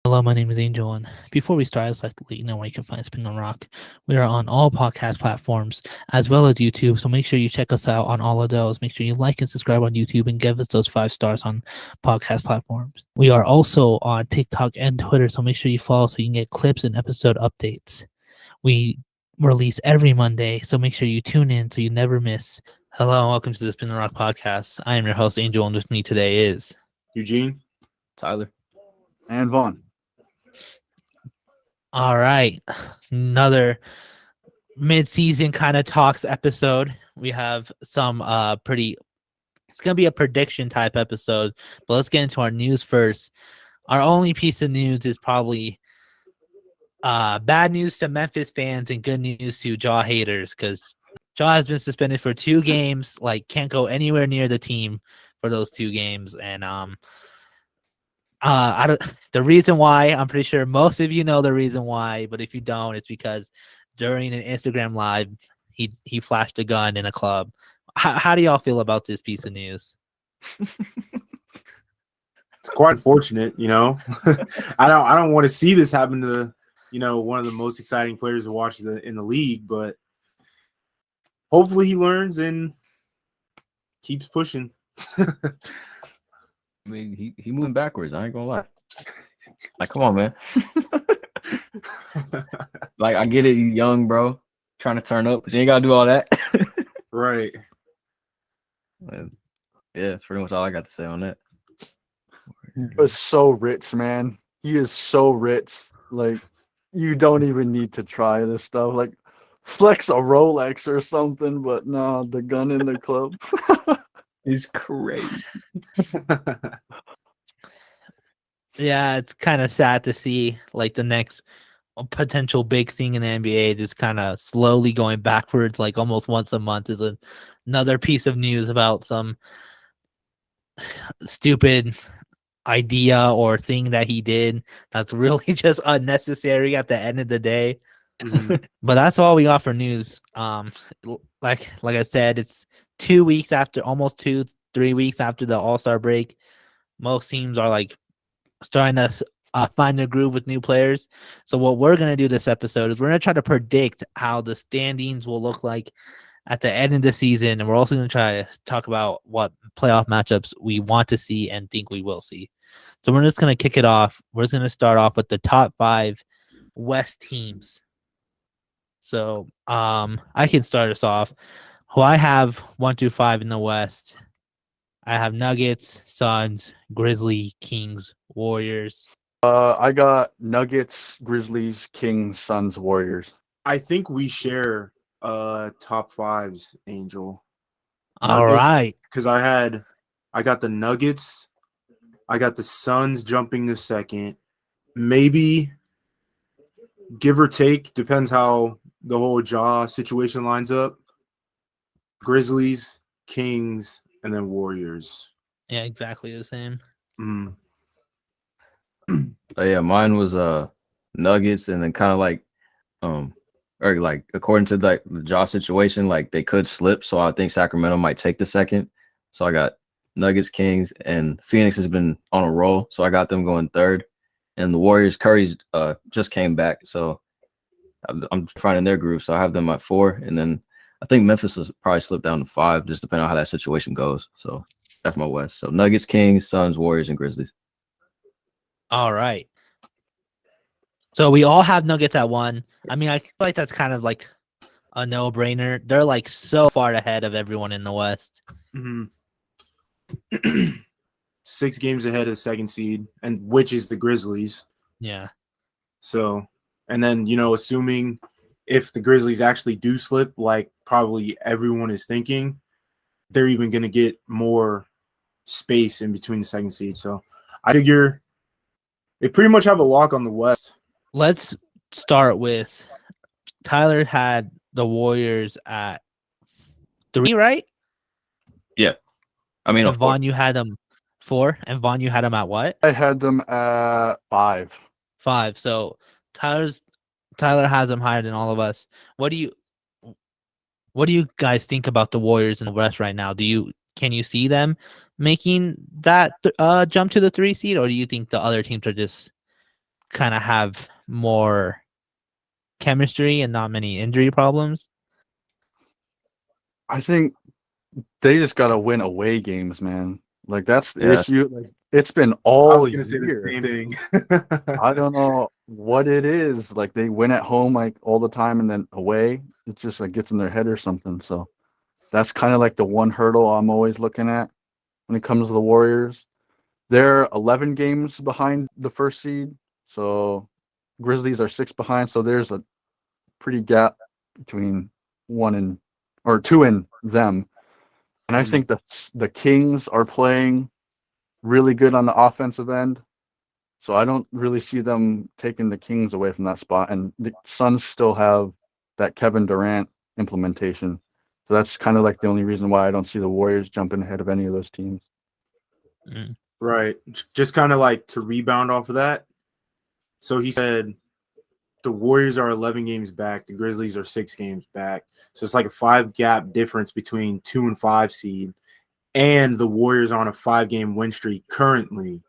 Hello, my name is Angel, and before we start, I'd like to let you know where you can find Spin on Rock. We are on all podcast platforms as well as YouTube, so make sure you check us out on all of those. Make sure you like and subscribe on YouTube and give us those 5 stars on podcast platforms. We are also on TikTok and Twitter, so make sure you follow so you can get clips and episode updates. We release every Monday, so make sure you tune in so you never miss. Hello, and welcome to the Spin on Rock podcast. I am your host, Angel, and with me today is Eugene, Tyler. And Vaughn. All right, another mid-season kind of talks episode. We have some it's gonna be a prediction type episode, but let's get into our news first. Our only piece of news is probably bad news to Memphis fans and good news to Jaw haters, because Jaw has been suspended for 2 games, like can't go anywhere near the team for those 2 games. And I don't. The reason why, I'm pretty sure most of you know the reason why, but if you don't, it's because during an Instagram live, he flashed a gun in a club. How do y'all feel about this piece of news? it's quite unfortunate, you know. I don't want to see this happen to, one of the most exciting players to watch in the league, but hopefully he learns and keeps pushing. I mean, he moving backwards. I ain't gonna lie. Like, come on, man. Like, I get it, you young, bro, trying to turn up, but you ain't gotta do all that. Right. And, yeah, that's pretty much all I got to say on that. He is so rich, man. He is so rich. Like, you don't even need to try this stuff. Like, flex a Rolex or something, but no, the gun in the club. He's crazy. Yeah, it's kind of sad to see like the next potential big thing in the NBA just kind of slowly going backwards. Like almost once a month is another piece of news about some stupid idea or thing that he did that's really just unnecessary at the end of the day. Mhm. But that's all we got for news. Like I said, it's 2 weeks after, almost 2-3 weeks after the All-Star break. Most teams are like starting to find their groove with new players. So what we're gonna do this episode is we're gonna try to predict how the standings will look like at the end of the season, and we're also gonna try to talk about what playoff matchups we want to see and think we will see. So we're just gonna kick it off. We're just gonna start off with the top 5 West teams. So I can start us off. Who I have 1 through 5 in the West. I have Nuggets, Suns, Grizzlies, Kings, Warriors. I got Nuggets, Grizzlies, Kings, Suns, Warriors. I think we share top 5s, Angel. All right. Because I got the Nuggets, I got the Suns jumping to second. Maybe, give or take, depends how the whole Jaw situation lines up. Grizzlies, Kings, and then Warriors. Yeah, exactly the same. Mm. Yeah, mine was Nuggets, and then kind of like or like according to the Josh situation, like they could slip, so I think Sacramento might take the second. So I got Nuggets, Kings, and Phoenix has been on a roll, so I got them going third. And the Warriors, Curry's just came back, so I'm finding their groove, so I have them at 4, and then I think Memphis will probably slip down to 5, just depending on how that situation goes. So that's my West. So Nuggets, Kings, Suns, Warriors, and Grizzlies. All right. So we all have Nuggets at 1. I mean, I feel like that's kind of like a no-brainer. They're like so far ahead of everyone in the West. Mhm. 6 games ahead of the second seed, and which is the Grizzlies. Yeah. So, and then, assuming if the Grizzlies actually do slip, like probably everyone is thinking, they're even going to get more space in between the second seed. So I figure they pretty much have a lock on the West. Let's start with Tyler had the Warriors at 3, right? Yeah. I mean, And Vaughn, you had them 4, and Vaughn, you had them at what? I had them at 5. 5. So Tyler has them higher than all of us. What do you guys think about the Warriors in the West right now? Can you see them making that jump to the 3 seed, or do you think the other teams are just kind of have more chemistry and not many injury problems. I think they just gotta win away games, man. Like that's the Yeah. issue. Like it's been I all was gonna say the year. same thing. I don't know what it is. Like they win at home like all the time, and then away, it just like gets in their head or something. So that's kind of like the one hurdle I'm always looking at when it comes to the Warriors. They're 11 games behind the first seed, so Grizzlies are 6 behind. So there's a pretty gap between two and them. And I Mhm. think the Kings are playing really good on the offensive end. So I don't really see them taking the Kings away from that spot. And the Suns still have that Kevin Durant implementation. So that's kind of like the only reason why I don't see the Warriors jumping ahead of any of those teams. Mm. Right. Just kind of like to rebound off of that. So he said the Warriors are 11 games back. The Grizzlies are 6 games back. So it's like a 5 gap difference between 2 and 5 seed. And the Warriors are on a 5-game win streak currently.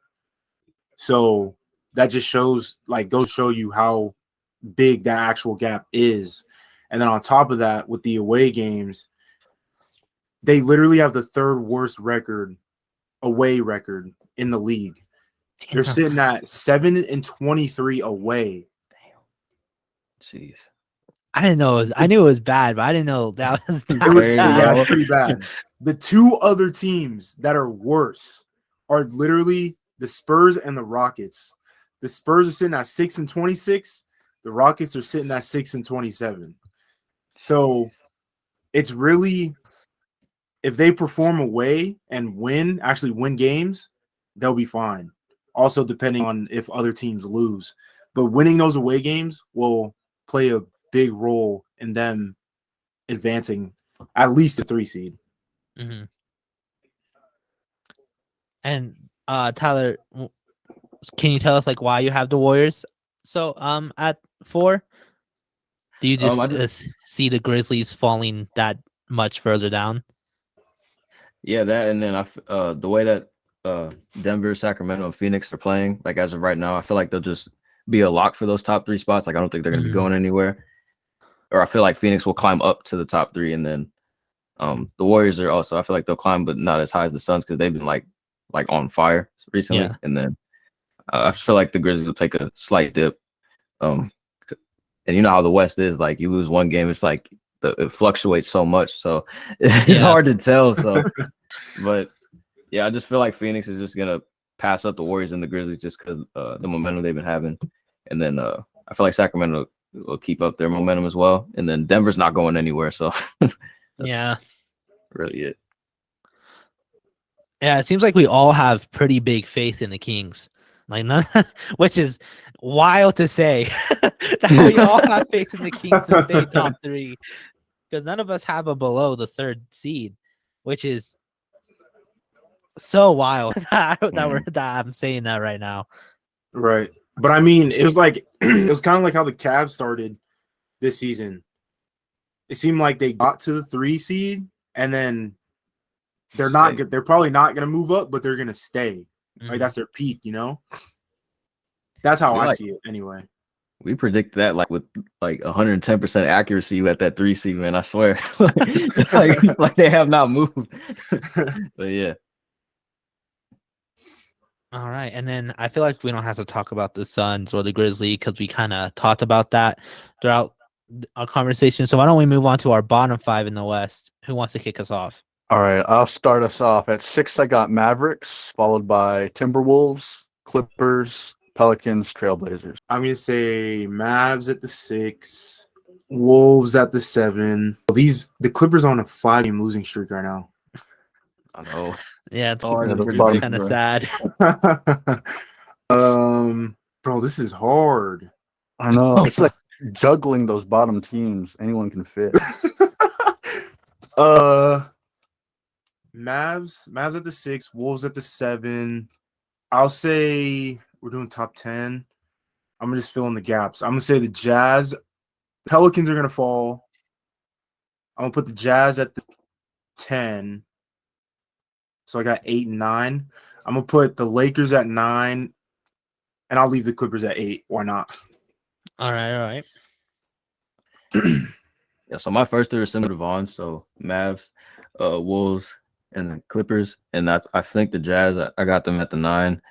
So that just shows, like, goes to show you how big that actual gap is. And then on top of that, with the away games, they literally have the 3rd worst away record in the league. They're sitting at 7-23 away. Jeez. I didn't know. I knew it was bad, but I didn't know that was It that was, Crazy, bad. yeah, bro. it's pretty bad. The 2 other teams that are worse are literally the Spurs and the Rockets. The Spurs are sitting at 6-26. The Rockets are sitting at 6-27. So it's really, if they perform away and actually win games, they'll be fine. Also, depending on if other teams lose. But winning those away games will play a big role in them advancing at least a 3 seed. Mm-hmm. And Tyler, can you tell us like why you have the Warriors so at 4? Do you just I just see the Grizzlies falling that much further down? Yeah, that, and then the way that Denver, Sacramento, and Phoenix are playing, like as of right now, I feel like they'll just be a lock for those top 3 spots. Like I don't think they're going to be going anywhere. Or I feel like Phoenix will climb up to the top 3, and then the Warriors are also. I feel like they'll climb, but not as high as the Suns because they've been like on fire recently. Yeah. And then I feel like the Grizzlies will take a slight dip. And you know how the West is. Like you lose one game, it's like it fluctuates so much. So it's hard to tell. So, but yeah, I just feel like Phoenix is just gonna pass up the Warriors and the Grizzlies just because the momentum they've been having. And then I feel like Sacramento will keep up their momentum as well. And then Denver's not going anywhere. So Yeah. really it. Yeah, it seems like we all have pretty big faith in the Kings. Like none, which is wild to say that we all have faith in the Kings to stay top 3, because none of us have a below the 3rd seed, which is so wild that I'm saying that right now. Right. But I mean, it was like it was kind of like how the Cavs started this season. It seemed like they got to the 3 seed and then they're not good. They're probably not going to move up, but they're going to stay. Like that's their peak, you know? That's how I see it anyway. We predict that like with like 110% accuracy at that 3 seed, man. I swear. like they have not moved. But yeah. All right. And then I feel like we don't have to talk about the Suns or the Grizzlies because we kind of talked about that throughout our conversation. So why don't we move on to our bottom 5 in the West? Who wants to kick us off? All right, I'll start us off. At 6, I got Mavericks, followed by Timberwolves, Clippers, Pelicans, Trailblazers. I'm going to say Mavs at the 6, Wolves at the 7. The Clippers on a 5-game losing streak right now. I know. Yeah, it's bottom, kind of sad. Bro, this is hard. I know. It's like juggling those bottom teams. Anyone can fit. Mavs at the 6, Wolves at the 7. I'll say we're doing top 10. I'm gonna just fill in the gaps. I'm gonna say the Jazz, Pelicans are gonna fall. I'm gonna put the Jazz at the 10. So I got 8 and 9. I'm gonna put the Lakers at 9. and I'll leave the Clippers at 8. Why not? All right. Yeah, so my first three are similar to Vaughn's. So Mavs, Wolves, and the Clippers. And I think the Jazz, I got them at the 9.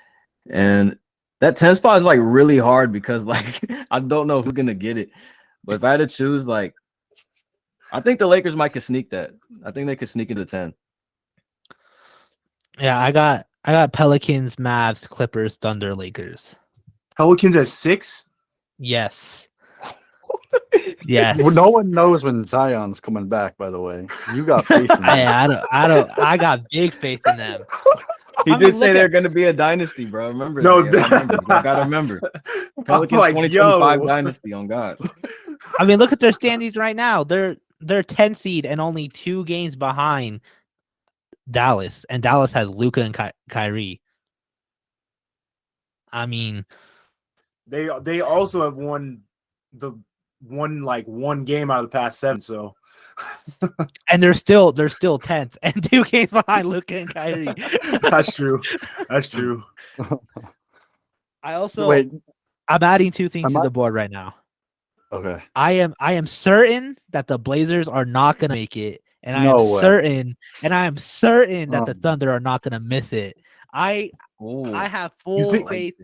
And that 10 spot is like really hard because like I don't know who's gonna get it. But if I had to choose, like I think the Lakers might could sneak that. I think they could sneak into 10. Yeah, I got Pelicans, Mavs, Clippers, Thunder, Lakers. Pelicans at 6. Yes. Yes. Well, no one knows when Zion's coming back. By the way, you got faith in that. I got big faith in them. He I did mean, say look they're at- going to be a dynasty, bro. Remember? No, that. Yeah, remember. You gotta remember. Pelicans like, 2025 yo. dynasty on God. I mean, look at their standings right now. They're 10 seed and only 2 games behind Dallas, and Dallas has Luka and Kyrie. I mean, They also have won one game out of the past 7. So and they're still 10th and 2 games behind Luka and Kyrie. that's true. That's true. I also Wait, I'm adding 2 things Am to I- the board right now. okay. I am certain that the Blazers are not gonna make it, and I No am way. certain that the Um, Thunder are not gonna miss it. I Oh, have full think- faith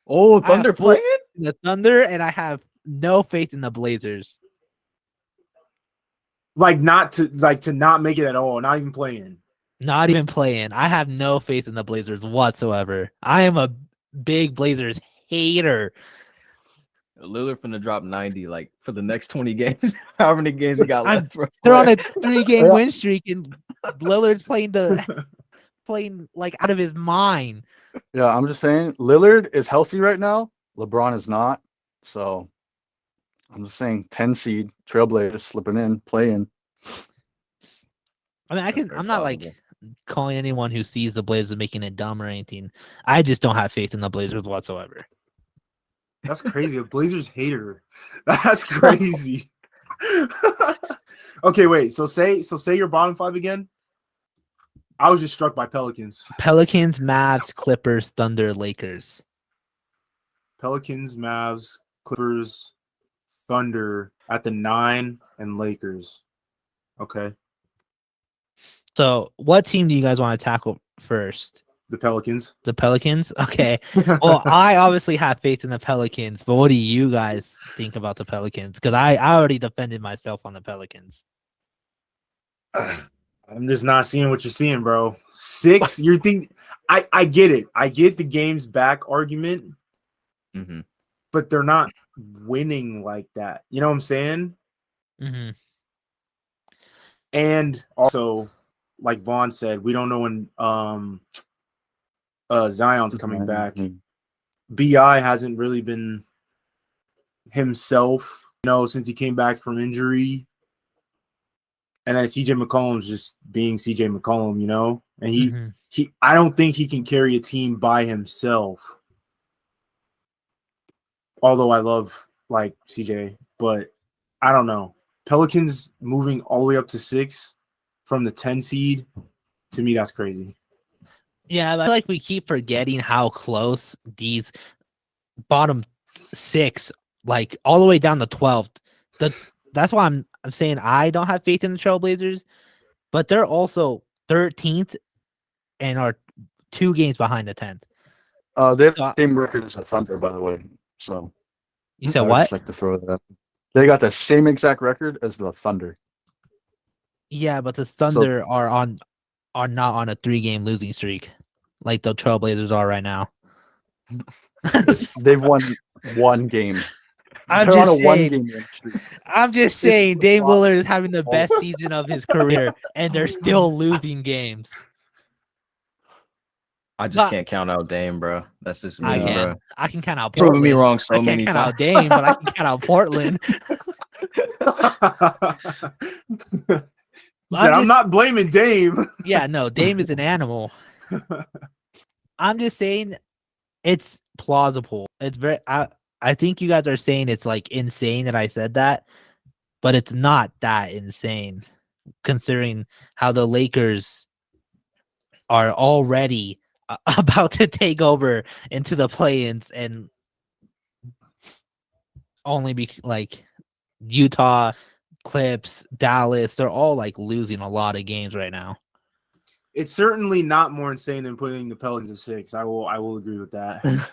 Thunder full- playing? in the Thunder, and I have no faith in the Blazers. Like to not make it at all, not even playing. Not even playing. I have no faith in the Blazers whatsoever. I am a big Blazers hater. Lillard finna drop 90 like for the next 20 games. How many games we got left? For They're on a 3-game win streak, and Lillard's playing like out of his mind. Yeah, I'm just saying Lillard is healthy right now. LeBron is not. So I'm just saying 10 seed Trailblazers slipping in, playing. I mean, very I'm not like plausible. calling anyone who sees the Blazers making it dumb or anything. I just don't have faith in the Blazers whatsoever. That's crazy. A Blazers hater. That's crazy. Okay, wait. So say your bottom 5 again. I was just struck by Pelicans. Pelicans, Mavs, Clippers, Thunder, Lakers. Pelicans, Mavs, Clippers, Thunder at the 9, and Lakers. Okay. So, what team do you guys want to tackle first? The Pelicans. The Pelicans? Okay. Well, I obviously have faith in the Pelicans, but what do you guys think about the Pelicans? Because I already defended myself on the Pelicans. I'm just not seeing what you're seeing, bro. 6, you think I get it. I get the games back argument, Mhm. but they're not winning like that. You know what I'm saying? Mm-hmm. And also, like Vaughn said, we don't know when Zion's coming back. BI hasn't really been himself, since he came back from injury. And then CJ McCollum's just being CJ McCollum, and he I don't think he can carry a team by himself. Although I love like CJ, but I don't know. Pelicans moving all the way up to 6 from the 10 seed, to me that's crazy. Yeah, but I feel like we keep forgetting how close these bottom 6, like all the way down to 12th. That's why I'm saying I don't have faith in the Trailblazers, but they're also 13th and are 2 games behind the 10th. They have So the same record as the Thunder, by the way. So you said I would what? just like to throw that out. They got the same exact record as the Thunder. Yeah, but the Thunder are not on a 3-game losing streak like the Trailblazers are right now. They've won one game. I'm They're on just a saying. one-game win streak. I'm just saying, Dame Lillard is having the best season of his career, and they're still losing games. I just But- can't count out Dame, bro. That's just me, I bro. can. I can count out Proving Portland. me wrong so I can't many count times. out Dame, but I can count out Portland. He said, I'm just- not blaming Dame. Yeah, no, Dame is an animal. I'm just saying, it's plausible. It's very. I think you guys are saying it's like insane that I said that, but it's not that insane, considering how the Lakers are already about to take over into the play-ins, and only be like Utah, Clips, Dallas. They're all like losing a lot of games right now. It's certainly not more insane than putting the Pelicans at 6. I will agree with that.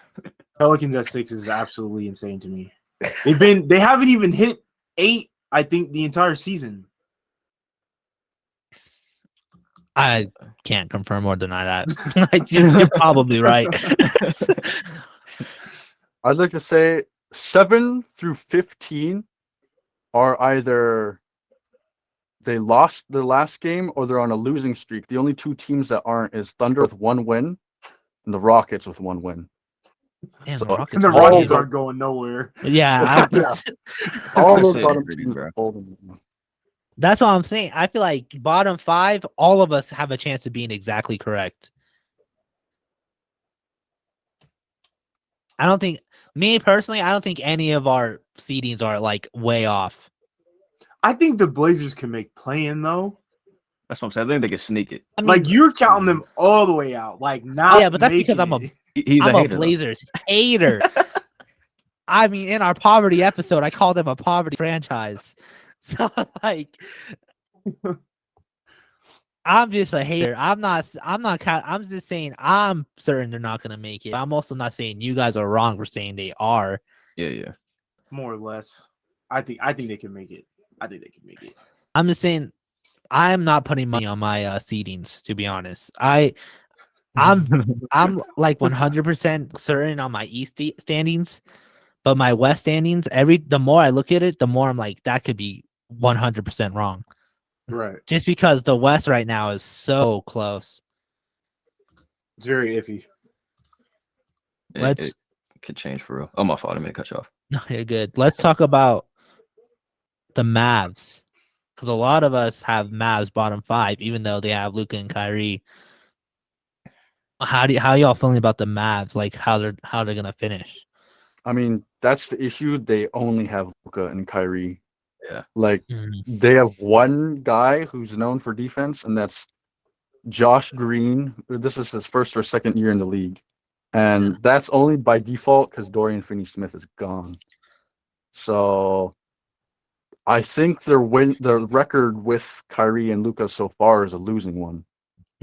Pelicans at 6 is absolutely insane to me. They haven't even hit 8, I think, the entire season. I can't confirm or deny that. You're probably right. I'd like to say 7 through 15 are either they lost their last game or they're on a losing streak. The only 2 teams that aren't is Thunder with 1 win and the Rockets with 1 win. Damn, So- the Rockets. And the are Rockets good. aren't going nowhere. Yeah, Yeah. All They're those sitting bottom pretty, teams bro. are folding. that's all I'm saying. I feel like bottom 5, all of us have a chance of being exactly correct. I don't think, me personally, I don't think any of our seedings are like way off. I think the Blazers can make play-in, though. That's what I'm saying. I think they can sneak it. I mean, Like, you're counting them all the way out. Like, not yeah, but that's because making I'm a it. He's I'm a a hater. though. Blazers hater. I mean, in our poverty episode, I called them a poverty franchise. So like, I'm just a hater. I'm just saying I'm certain they're not gonna make it. I'm also not saying you guys are wrong for saying they are. Yeah. More or less. I think they can make it. I think they can make it. I'm just saying I'm not putting money on my seedings, to be honest. I'm like 100% certain on my East standings, but my West standings, the more I look at it, the more I'm like, that could be 100% wrong. Right. Just because the West right now is so close. It's very iffy. Let's It could change for real. Oh, my fault. I didn't mean to cut you off. No, you're good. Let's talk about the Mavs, because a lot of us have Mavs bottom 5, even though they have Luka and Kyrie. How y'all feeling about the Mavs? Like how they're gonna finish? I mean, that's the issue. They only have Luka and Kyrie. Yeah. Like Mhm. they have one guy who's known for defense, and that's Josh Green. This is his first or second year in the league, and that's only by default because Dorian Finney-Smith is gone. So I think their record with Kyrie and Luka so far is a losing one.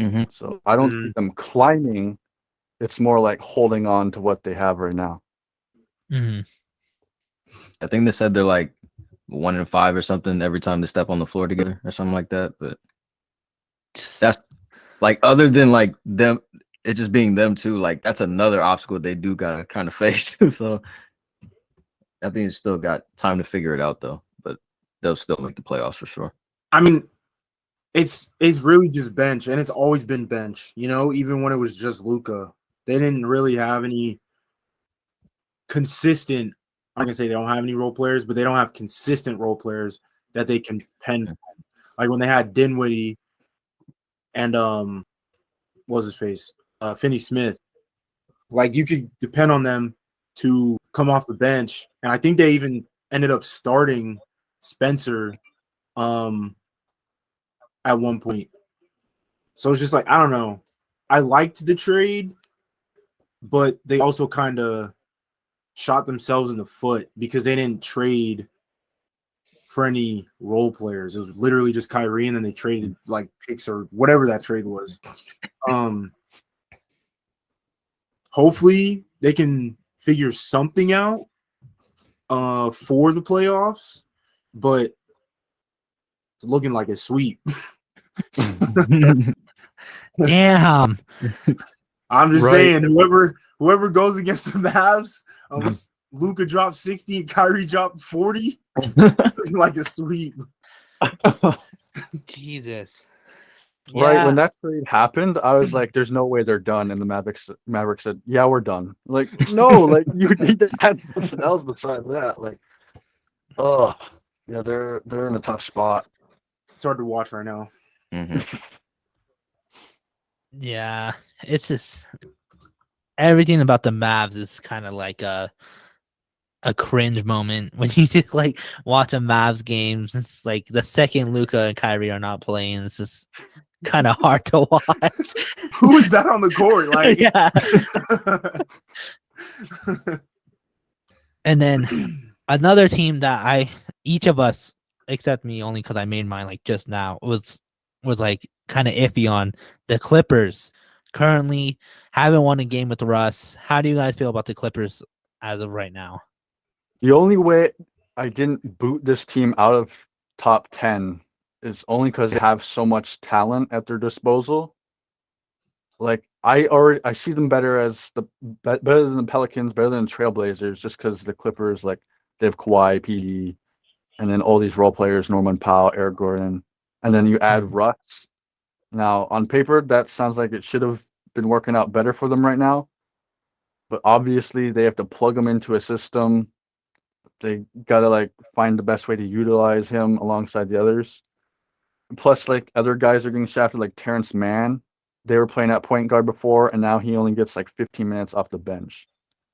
Mm-hmm. So I don't see them climbing. It's more like holding on to what they have right now. Mhm. I think they said they're like 1-5 or something every time they step on the floor together or something like that. But that's like, other than like them, it just being them too. Like that's another obstacle they do gotta kind of face. So I think it's still got time to figure it out though. But they'll still make the playoffs for sure. I mean, it's really just bench, and it's always been bench. You know, even when it was just Luka, they didn't really have any consistent. I'm gonna say they don't have any role players, but they don't have consistent role players that they can depend on. Like when they had Dinwiddie and what was his face, Finney-Smith. Like you could depend on them to come off the bench, and I think they even ended up starting Spencer at one point. So it's just like, I don't know. I liked the trade, but they also kind of shot themselves in the foot because they didn't trade for any role players. It was literally just Kyrie, and then they traded like picks or whatever that trade was. Hopefully they can figure something out for the playoffs, but it's looking like a sweep. Damn. I'm just Right. saying, whoever goes against the Mavs, Luka dropped 60 and Kyrie dropped 40, like a sweep. Jesus. Right when that trade happened, I was like, "There's no way they're done." And the Mavericks said, "Yeah, we're done." Like, no, like you need to add something else besides that. Like, oh, yeah, they're in a tough spot. It's hard to watch right now. Mm-hmm. Yeah, it's just everything about the Mavs is kind of like a cringe moment when you just like watch a Mavs games. It's like the second Luka and Kyrie are not playing, it's just kind of hard to watch. Who is that on the court? Like, Yeah. And then another team that each of us, except me, only because I made mine like just now, was like kind of iffy on the Clippers. Currently, haven't won a game with Russ. How do you guys feel about the Clippers as of right now? The only way I didn't boot this team out of top 10 is only because they have so much talent at their disposal. Like I see them better as better than the Pelicans, better than the Trailblazers, just because the Clippers, like, they have Kawhi, PD, and then all these role players, Norman Powell, Eric Gordon, and then you add Russ. Now, on paper, that sounds like it should have been working out better for them right now. But obviously, they have to plug him into a system. They gotta like find the best way to utilize him alongside the others. Plus, like, other guys are getting shafted, like Terrence Mann. They were playing at point guard before, and now he only gets like 15 minutes off the bench.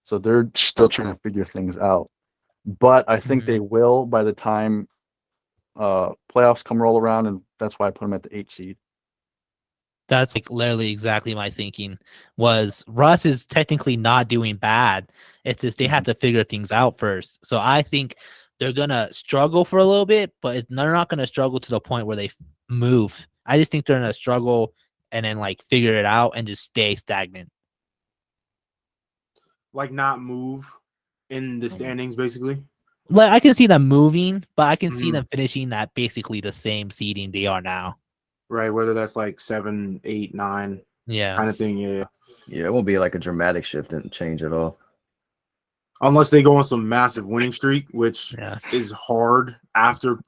So they're still trying to figure things out. But I think they will by the time playoffs come roll around, and that's why I put them at the 8 seed. That's like literally exactly my thinking. Was Russ is technically not doing bad. It's just they have to figure things out first. So I think they're gonna struggle for a little bit, but they're not gonna struggle to the point where they move. I just think they're gonna struggle and then like figure it out and just stay stagnant. Like not move in the standings, basically. Like I can see them moving, but I can see them finishing at basically the same seeding they are now. Right, whether that's like 7, 8, 9, Yeah. kind of thing. Yeah. Yeah, it won't be like a dramatic shift and change at all. Unless they go on some massive winning streak, which Yeah. is hard after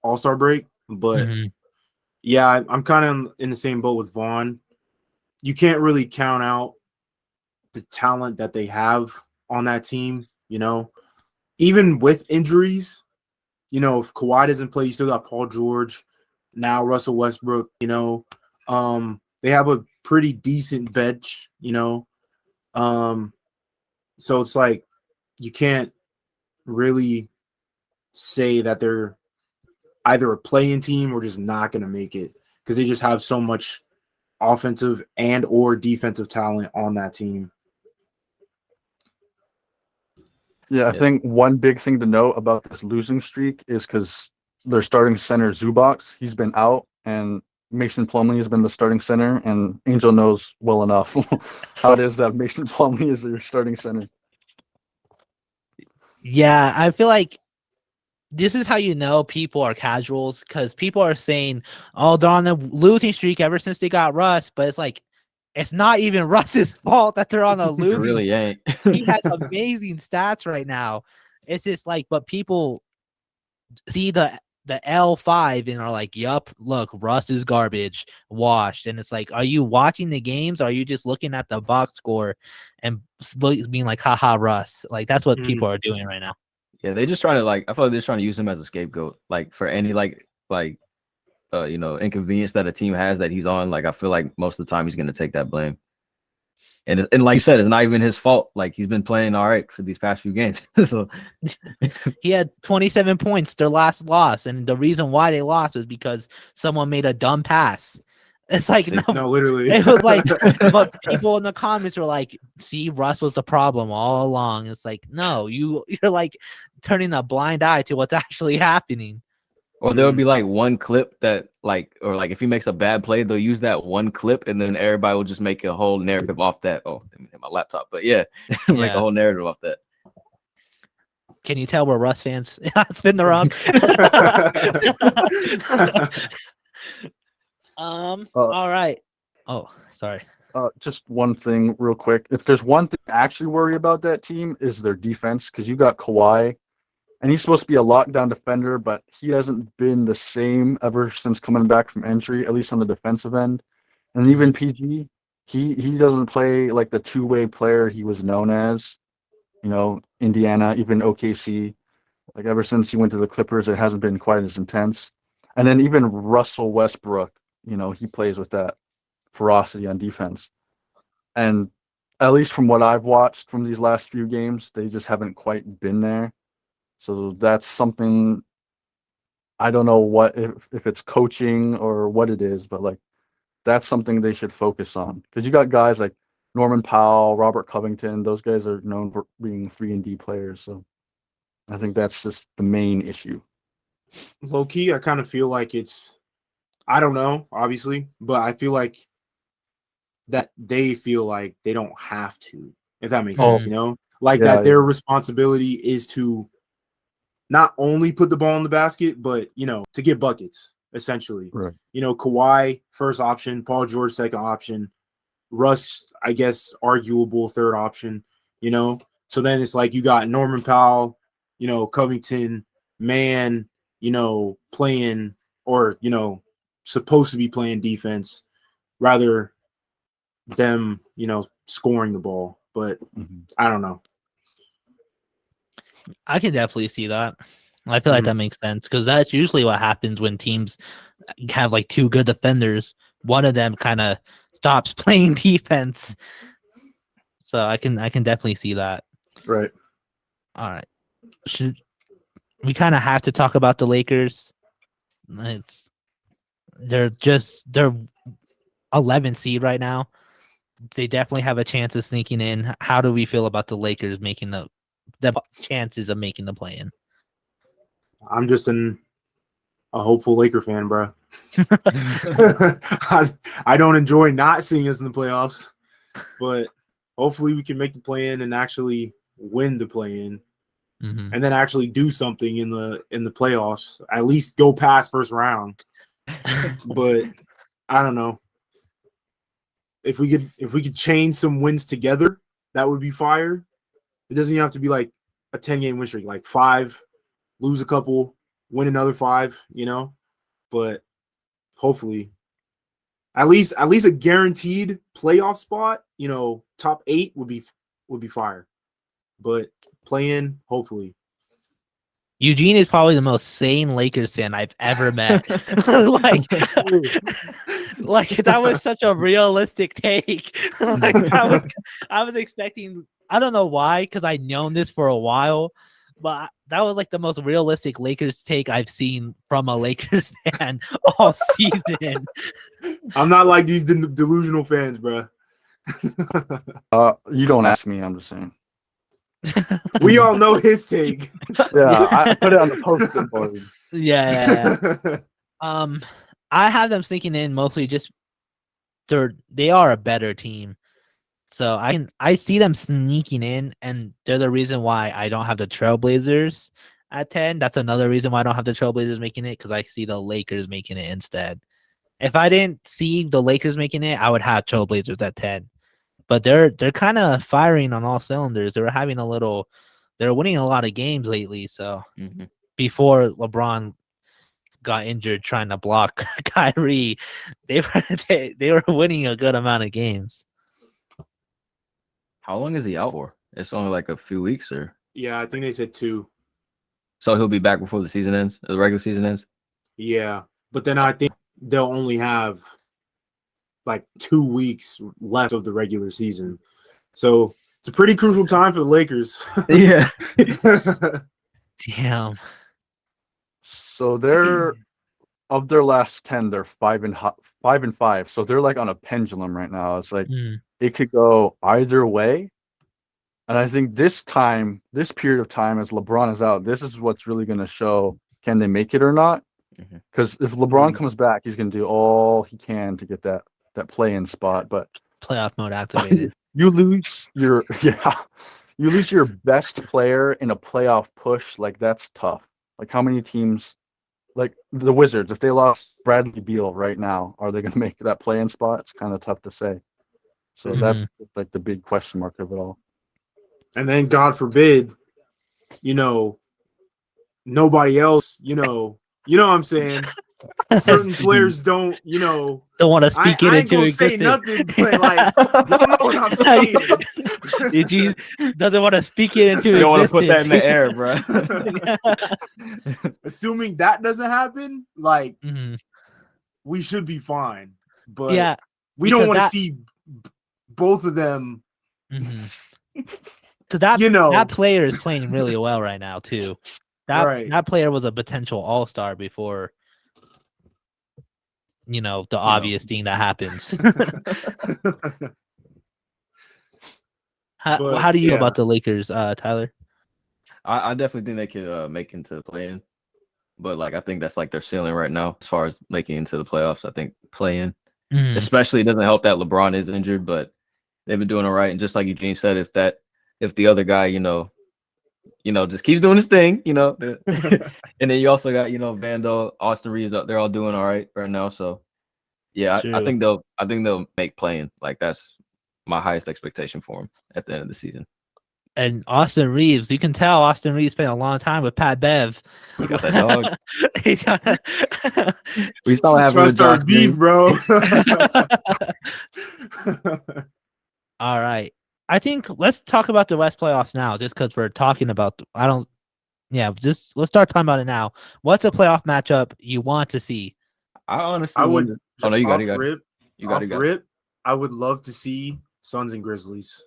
All-Star break. But Mhm. yeah, I'm kind of in the same boat with Vaughn. You can't really count out the talent that they have on that team, you know. Even with injuries, you know, if Kawhi doesn't play, you still got Paul George, now Russell Westbrook, you know. They have a pretty decent bench, you know. So it's like you can't really say that they're either a playing team or just not going to make it because they just have so much offensive and or defensive talent on that team. Yeah, I think one big thing to note about this losing streak is because their starting center Zubac, he's been out, and Mason Plumlee has been the starting center, and Angel knows well enough how it is that Mason Plumlee is your starting center. Yeah, I feel like this is how you know people are casuals because people are saying, "Oh, they're on a losing streak ever since they got Russ," but it's like it's not even Russ's fault that they're on a It losing. really ain't. He has amazing stats right now. It's just like, but people see the L5 and are like, "Yup, look, Russ is garbage, washed." And it's like, are you watching the games? Or are you just looking at the box score and being like, "Haha, Russ"? Like that's what people are doing right now. Yeah, they just trying to like. I feel like they're just trying to use him as a scapegoat, like for any you know, inconvenience that a team has that he's on. Like I feel like most of the time he's gonna take that blame. And like you said, it's not even his fault. Like he's been playing all right for these past few games. So he had 27 points their last loss, and the reason why they lost was because someone made a dumb pass. It's like No, literally. It was like, but people in the comments were like, "See, Russ was the problem all along." It's like, no, you're like turning a blind eye to what's actually happening. or there'll be like one clip that like, or like if he makes a bad play, they'll use that one clip, and then everybody will just make a whole narrative off that. Oh, let me hit my laptop, but yeah, make a whole narrative off that. Can you tell we're Russ fans? Spin the wrong. All right. Oh, sorry. Just one thing real quick. If there's one thing to actually worry about that team is their defense, because you got Kawhi, and he's supposed to be a lockdown defender, but he hasn't been the same ever since coming back from injury, at least on the defensive end. And even PG, he doesn't play like the two-way player he was known as, you know, Indiana, even OKC. Like ever since he went to the Clippers, it hasn't been quite as intense. And then even Russell Westbrook, you know, he plays with that ferocity on defense. And at least from what I've watched from these last few games, they just haven't quite been there. So that's something I don't know what if it's coaching or what it is, but like that's something they should focus on. Because you got guys like Norman Powell, Robert Covington, those guys are known for being 3-and-D players. So I think that's just the main issue. Low key, I kind of feel like I don't know, obviously, but I feel like that they feel like they don't have to, if that makes sense, like Yeah, that their responsibility is to not only put the ball in the basket, but, to get buckets, essentially. Right. Kawhi, first option, Paul George, second option, Russ, I guess, arguable third option, So then it's like you got Norman Powell, Covington, Man, playing or, supposed to be playing defense rather them, scoring the ball. But I don't know. I can definitely see that. I feel like that makes sense because that's usually what happens when teams have like two good defenders. One of them kind of stops playing defense. So I can definitely see that. Right. All right. We kind of have to talk about the Lakers. They're 11 seed right now. They definitely have a chance of sneaking in. How do we feel about the Lakers making the chances of making the play-in? I'm just a hopeful Laker fan, bro. I don't enjoy not seeing us in the playoffs, but hopefully we can make the play-in and actually win the play-in, and then actually do something in the playoffs. At least go past first round. But I don't know. If we could chain some wins together, that would be fire. It doesn't even have to be like a 10-game win streak, like 5, lose a couple, win another 5, But hopefully, at least a guaranteed playoff spot, top 8 would be fire. But play-in, hopefully. Eugene is probably the most sane Lakers fan I've ever met. like that was such a realistic take. I was expecting. I don't know why, because I've known this for a while, but that was like the most realistic Lakers take I've seen from a Lakers fan all season. I'm not like these delusional fans, bro. You don't ask me. I'm just saying. We all know his take. Yeah, I put it on the post-it board. Yeah. I have them sneaking in mostly just they are a better team. So I see them sneaking in, and they're the reason why I don't have the Trailblazers at 10. That's another reason why I don't have the Trailblazers making it, because I see the Lakers making it instead. If I didn't see the Lakers making it, I would have Trailblazers at 10. But they're kind of firing on all cylinders. They're winning a lot of games lately. So before LeBron got injured trying to block Kyrie, they were winning a good amount of games. How long is he out for? It's only like a few weeks, or? Yeah, I think they said 2. So he'll be back before the season ends. The regular season ends. Yeah, but then I think they'll only have like 2 weeks left of the regular season, so it's a pretty crucial time for the Lakers. Yeah. Damn. So they're of their last 10, they're 5 and 5. So they're like on a pendulum right now. It's like it could go either way. And I think this period of time, as LeBron is out, this is what's really going to show, can they make it or not? Because if LeBron comes back, he's going to do all he can to get that play-in spot. But playoff mode activated. You lose your best player in a playoff push. Like, that's tough. Like, how many teams, like the Wizards, if they lost Bradley Beal right now, are they going to make that play-in spot? It's kind of tough to say. So that's like the big question mark of it all. And then, God forbid, nobody else, what I'm saying? Certain players don't want to speak it into existence. Say nothing, but like, you know what I'm saying. Eugene doesn't want to speak it into existence. You don't want to put that in the air, bro. Assuming that doesn't happen, like, we should be fine. But we don't want to see both of them. Because that player is playing really well right now too. That player was a potential all-star before, the obvious thing that happens. How do you feel about the Lakers, Tyler? I definitely think they could make into the play-in, but like I think that's like their ceiling right now as far as making into the playoffs. I think play-in, Mm, especially it doesn't help that LeBron is injured, but they've been doing all right. And just like Eugene said, if the other guy, just keeps doing his thing, and then you also got Vando, Austin Reeves, they're all doing all right now. So yeah, I true. think they'll make play-in. Like that's my highest expectation for them at the end of the season. And Austin Reeves, you can tell Austin Reeves spent a long time with Pat Bev. He got that dog. He's got- We still have Trying to start beef, bro. All right. I think let's talk about the West playoffs now, just because we're talking about. Just let's start talking about it now. What's a playoff matchup you want to see? I honestly I would. Oh no, you got off it. rip, You got it. rip, I would love to see Suns and Grizzlies.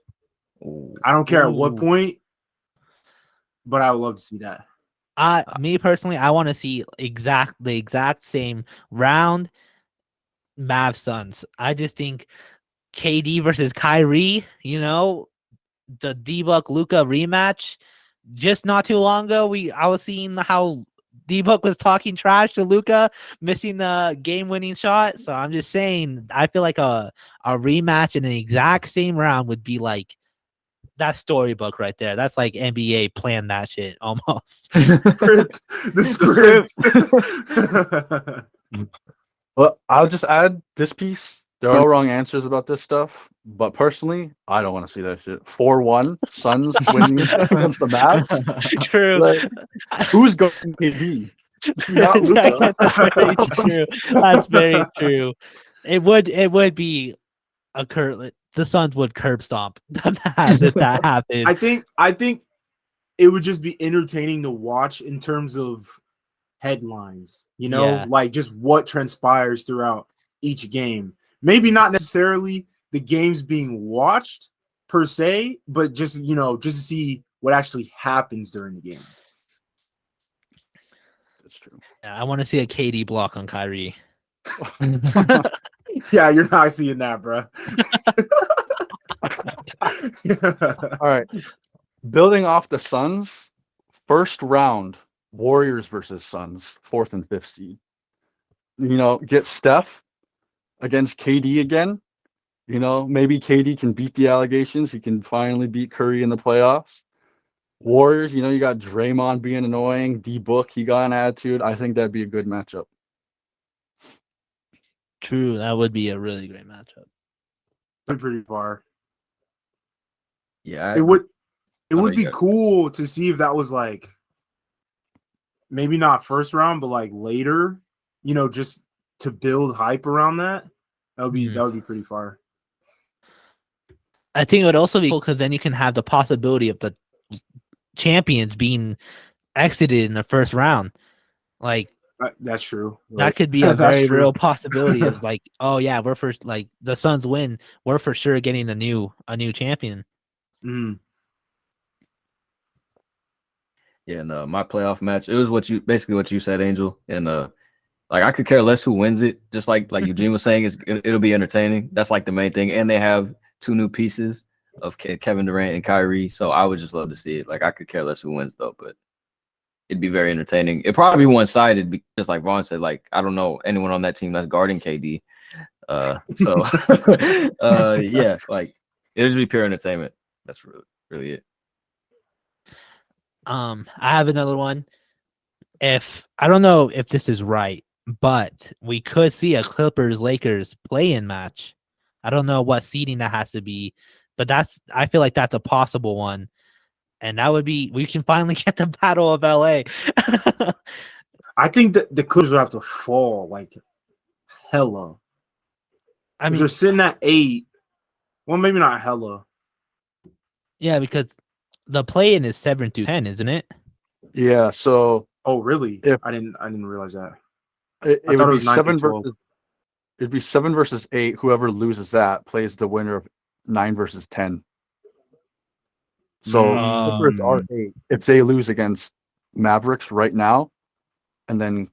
Ooh. I don't care at what Ooh. point, but I would love to see that. Me personally, I want to see the exact same round Mavs Suns. I just think KD versus Kyrie, the D-Book Luka rematch. Just not too long ago, I was seeing how D-Book was talking trash to Luka, missing the game-winning shot. So I'm just saying, I feel like a rematch in the exact same round would be like that storybook right there. That's like NBA planned that shit almost. The script. Well, I'll just add this piece. There are no wrong answers about this stuff, but personally, I don't want to see that shit. 4-1, Suns winning against the Mavs. True. Like, who's going to be? Not Luka. That's very true. That's very true. It would be the Suns would curb stomp the Mavs if that happened. I think it would just be entertaining to watch in terms of headlines, Yeah. like just what transpires throughout each game. Maybe not necessarily the games being watched per se, but just to see what actually happens during the game. That's true. Yeah, I want to see a KD block on Kyrie. Yeah, you're not seeing that, bro. All right. Building off the Suns, first round, Warriors versus Suns, 4th and 5th seed. Get Steph against KD again. Maybe KD can beat the allegations. He can finally beat Curry in the playoffs. Warriors, you got Draymond being annoying. D-Book, he got an attitude. I think that'd be a good matchup. True, that would be a really great matchup. Pretty far. Yeah, It would no, be you got it. cool to see if that was like maybe not first round, but like later, just to build hype around that. That would be pretty far. I think it would also be cool because then you can have the possibility of the champions being exited in the first round. Like That's true. that could be a That's very true. real possibility of like, oh yeah, we're first. Like the Suns win, we're for sure getting a new champion. Mm. Yeah, and my playoff match, it was basically what you said, Angel. And like I could care less who wins it. Just like Eugene was saying, it'll be entertaining. That's like the main thing. And they have 2 new pieces of Kevin Durant and Kyrie. So I would just love to see it. Like I could care less who wins though, but it'd be very entertaining. It'd probably be one-sided because like Vaughn said, like I don't know anyone on that team that's guarding KD. Yeah, like it'll just be pure entertainment. That's really it. I have another one. I don't know if this is right, but we could see a Clippers-Lakers play-in match. I don't know what seeding that has to be, but I feel like that's a possible one. And that would be, we can finally get the Battle of LA. I think that the Clippers would have to fall like hella. I mean, They're sitting at 8. Well, maybe not hella. yeah, because the play-in is 7-10, isn't it? Yeah, so Oh, really? If- I didn't realize that. it I thought would it be was 9 through 7 12. versus it'd be 7 versus 8. Whoever loses that plays the winner of 9 versus 10. So Clippers are 8. If they lose against Mavericks right now, and then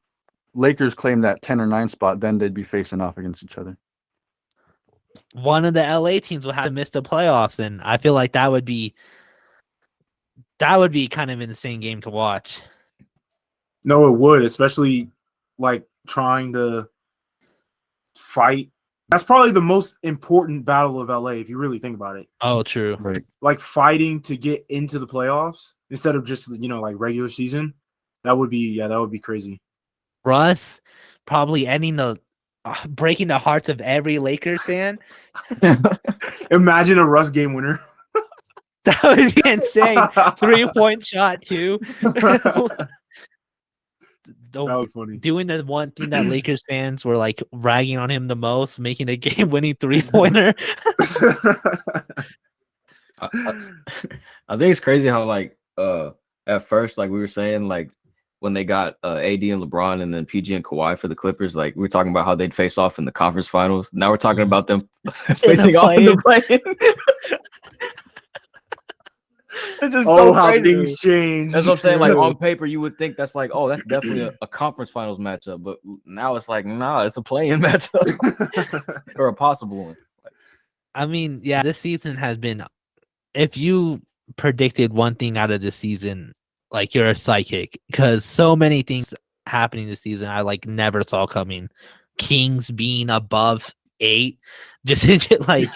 Lakers claim that 10 or 9 spot, then they'd be facing off against each other. One of the LA teams will have to miss the playoffs, and I feel like that would be That would be kind of an insane game to watch. No, it would, especially like trying to fight. That's probably the most important battle of LA if you really think about it. Oh, true. Right. Like fighting to get into the playoffs instead of just like regular season. That would be crazy. Russ probably ending the breaking the hearts of every Lakers fan. Imagine a Russ game winner. That would be insane. 3-point shot too. That was funny. Doing the one thing that Lakers fans were like ragging on him the most, making a game-winning 3-pointer. I think it's crazy how like at first, like we were saying, like when they got AD and LeBron and then PG and Kawhi for the Clippers, like we were talking about how they'd face off in the conference finals. Now we're talking about them facing off in the play. It's just so how crazy. things change. That's what I'm saying. Like on paper, you would think that's like, oh, that's definitely a conference finals matchup. But now it's like, nah, it's a play-in matchup or a possible one. I mean, yeah, this season has been. If you predicted one thing out of this season, like you're a psychic, because so many things happening this season I like never saw coming. Kings being above 8, just like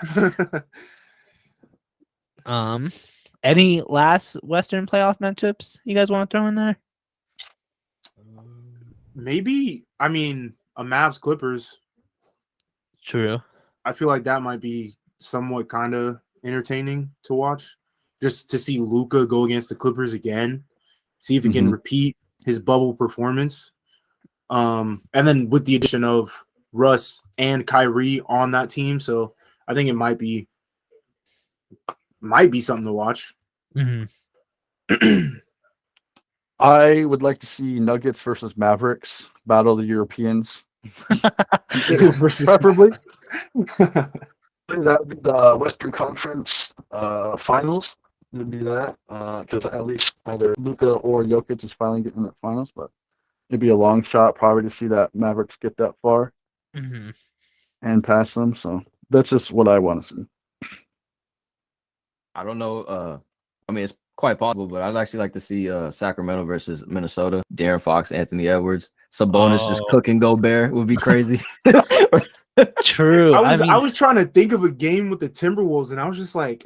Any last Western playoff matchups you guys want to throw in there? Maybe, I mean, a Mavs Clippers. True. I feel like that might be somewhat kind of entertaining to watch. Just to see Luka go against the Clippers again, see if he can repeat his bubble performance. And then with the addition of Russ and Kyrie on that team, so I think it might be something to watch. Mm-hmm. I would like to see Nuggets versus Mavericks battle the Europeans. Nuggets versus Preferably. That would be the Western Conference finals. It would be that because at least either Luka or Jokic is finally getting in the finals, but it'd be a long shot probably to see that Mavericks get that far and pass them. So that's just what I want to see. I don't know. I mean, it's quite possible, but I'd actually like to see Sacramento versus Minnesota. De'Aaron Fox, Anthony Edwards, Sabonis just cooking Gobert would be crazy. True. I was trying to think of a game with the Timberwolves, and I was just like,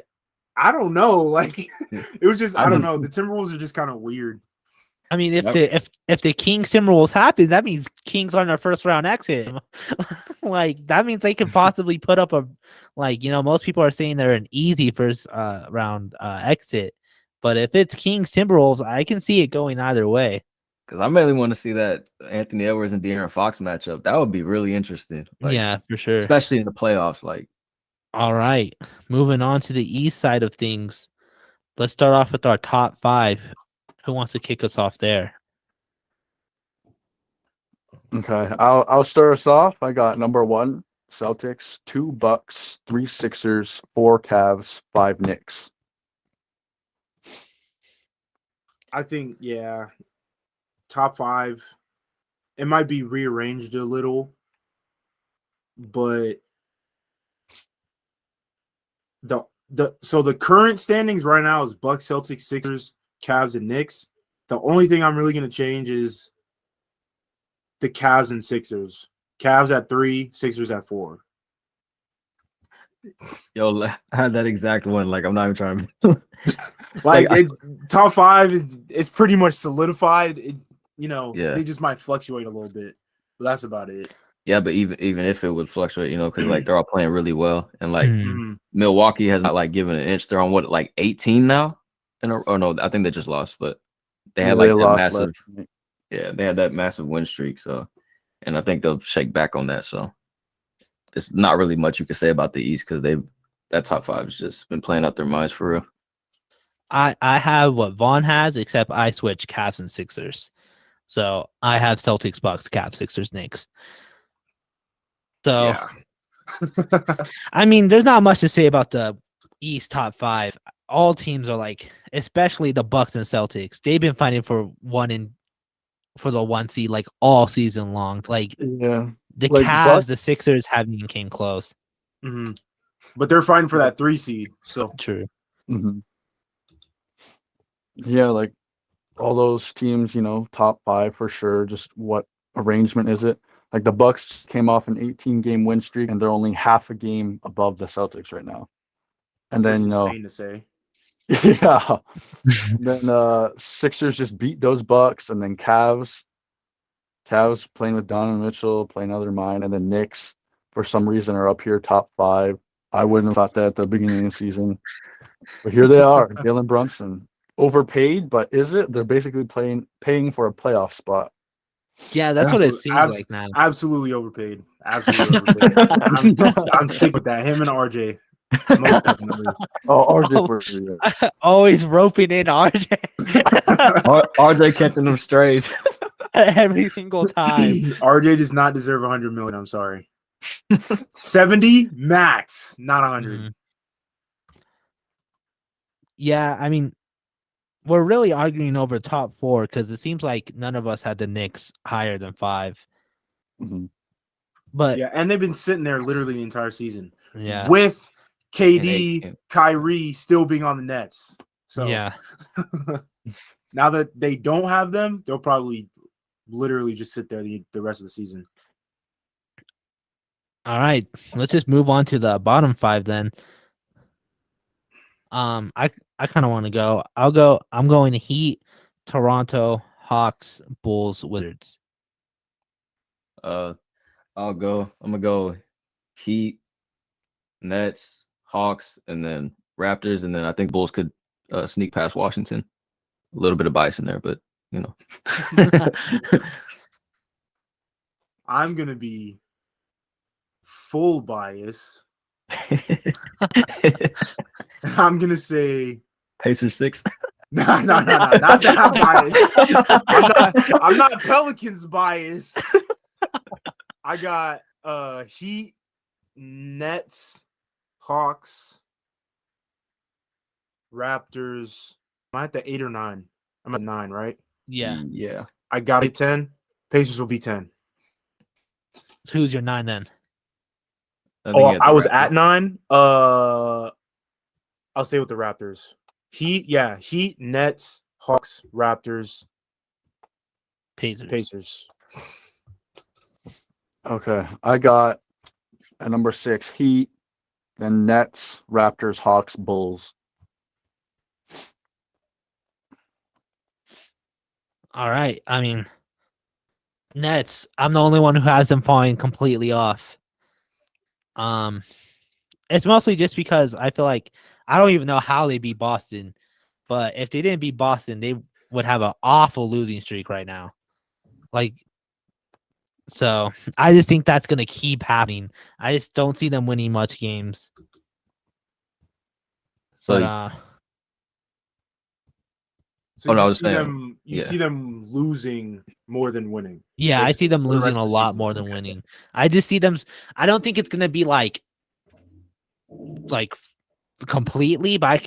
I don't know. Like, it was just I don't know. The Timberwolves are just kind of weird. I mean, if the Kings Timberwolves happen, that means Kings on their first round exit. Like that means they could possibly put up a most people are saying they're an easy first round exit. But if it's Kings Timberwolves, I can see it going either way. Because I mainly want to see that Anthony Edwards and De'Aaron Fox matchup. That would be really interesting. Like, yeah, for sure. Especially in the playoffs. Like, all right. Moving on to the east side of things. Let's start off with our top 5. Who wants to kick us off there? Okay, I'll start us off. I got number 1 Celtics, 2 Bucks, 3 Sixers, 4 Cavs, 5 Knicks. I think, yeah, top 5. It might be rearranged a little, but the current standings right now is Bucks, Celtics, Sixers, Cavs, and Knicks. The only thing I'm really going to change is the Cavs and Sixers. Cavs at 3, Sixers at 4. Yo, I had that exact one. Like, I'm not even trying to. Top 5 it's pretty much solidified. They just might fluctuate a little bit, but that's about it. Yeah, but even if it would fluctuate, because like they're all playing really well, and like Milwaukee has not like given an inch. They're on what, like 18 now? No, I think they just lost, but they had like that massive. Yeah, they had that massive win streak. So, and I think they'll shake back on that. So, it's not really much you can say about the East because that top 5 has just been playing out their minds for real. I have what Vaughn has, except I switch Cavs and Sixers. So I have Celtics, Bucks, Cavs, Sixers, Knicks. So, I mean, there's not much to say about the East top 5. All teams are like, especially the Bucks and Celtics. They've been fighting for the 1 seed like all season long. Like, the Cavs, the Sixers haven't even came close. But they're fighting for that 3 seed. So true. Yeah, like all those teams, top 5 for sure. Just what arrangement is it? Like the Bucks came off an 18-game win streak, and they're only half a game above the Celtics right now. And That's then, insane to say. yeah. Then Sixers just beat those Bucks, and then Cavs playing with Donovan Mitchell, playing out of their mind, and then Knicks for some reason are up here top 5. I wouldn't have thought that at the beginning of the season, but here they are. Jalen Brunson overpaid, but is it? They're basically paying for a playoff spot. Yeah, that's what it seems like now. Absolutely overpaid. Absolutely overpaid. I'm sticking with that. Him and RJ. Most definitely. Oh, RJ for sure. Always roping in RJ RJ catching them strays. every single time. RJ does not deserve 100 million. I'm sorry. 70 max, not 100. Mhm. Yeah, I mean, we're really arguing over top 4 because it seems like none of us had the Knicks higher than 5. Mhm. But Yeah, and they've been sitting there literally the entire season yeah, with And KD, they- Kyrie still being on the Nets. So yeah. now that they don't have them, they'll probably literally just sit there the rest of the season. All right, let's just move on to the bottom 5 then. I kind of want to go. I'm going Heat, Toronto, Hawks, Bulls, Wizards. I'm gonna go Heat, Nets, Hawks, and then Raptors, and then I think Bulls could sneak past Washington. A little bit of bias in there, but you know. I'm gonna be full bias. I'm gonna say Pacers 6. no, not that bias. I'm not Pelicans bias. I got Heat, Nets, Hawks, Raptors. Am I at the 8 or 9? I'm at 9, right? Yeah. Yeah. I got it 10. Pacers will be 10. Who's your 9 then? I was at 9. I'll stay with the Raptors. Heat, Nets, Hawks, Raptors, Pacers. Okay, I got at number 6 Heat, then Nets, Raptors, Hawks, Bulls. All right. I mean, Nets. I'm the only one who has them falling completely off. It's mostly just because I feel like I don't even know how they beat Boston, but if they didn't beat Boston, they would have an awful losing streak right now. So I just think that's gonna keep happening. I just don't see them winning much games. So But So no, I you was see saying, them you yeah. see them losing more than winning. yeah, I see them for the losing rest a of the lot season. more than Okay. winning. I just see them. I don't think it's gonna be like completely, but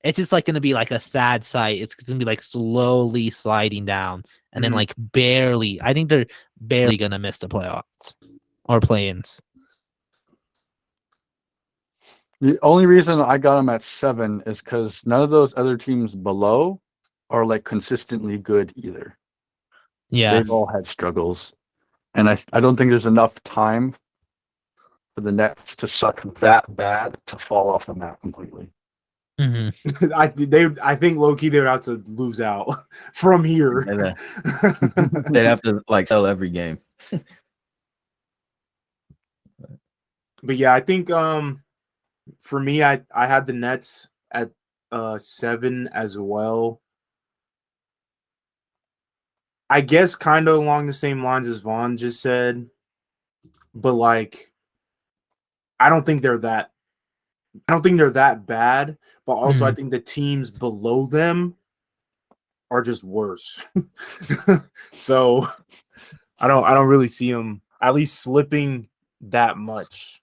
it's just like gonna be like a sad sight. It's gonna be like slowly sliding down, and then Mhm. like barely. I think they're barely gonna miss the playoffs or play-ins. The only reason I got them at 7 is because none of those other teams below are like consistently good either. Yeah, They've all had struggles, and I don't think there's enough time for the Nets to suck that bad to fall off the map completely. hmm I think low key they're out to lose out from here. they'd have to like sell every game. But yeah, I think for me, I had the Nets at 7 as well. I guess kind of along the same lines as Vaughn just said, but like I don't think they're that bad, but also I think the teams below them are just worse. So I don't really see them at least slipping that much.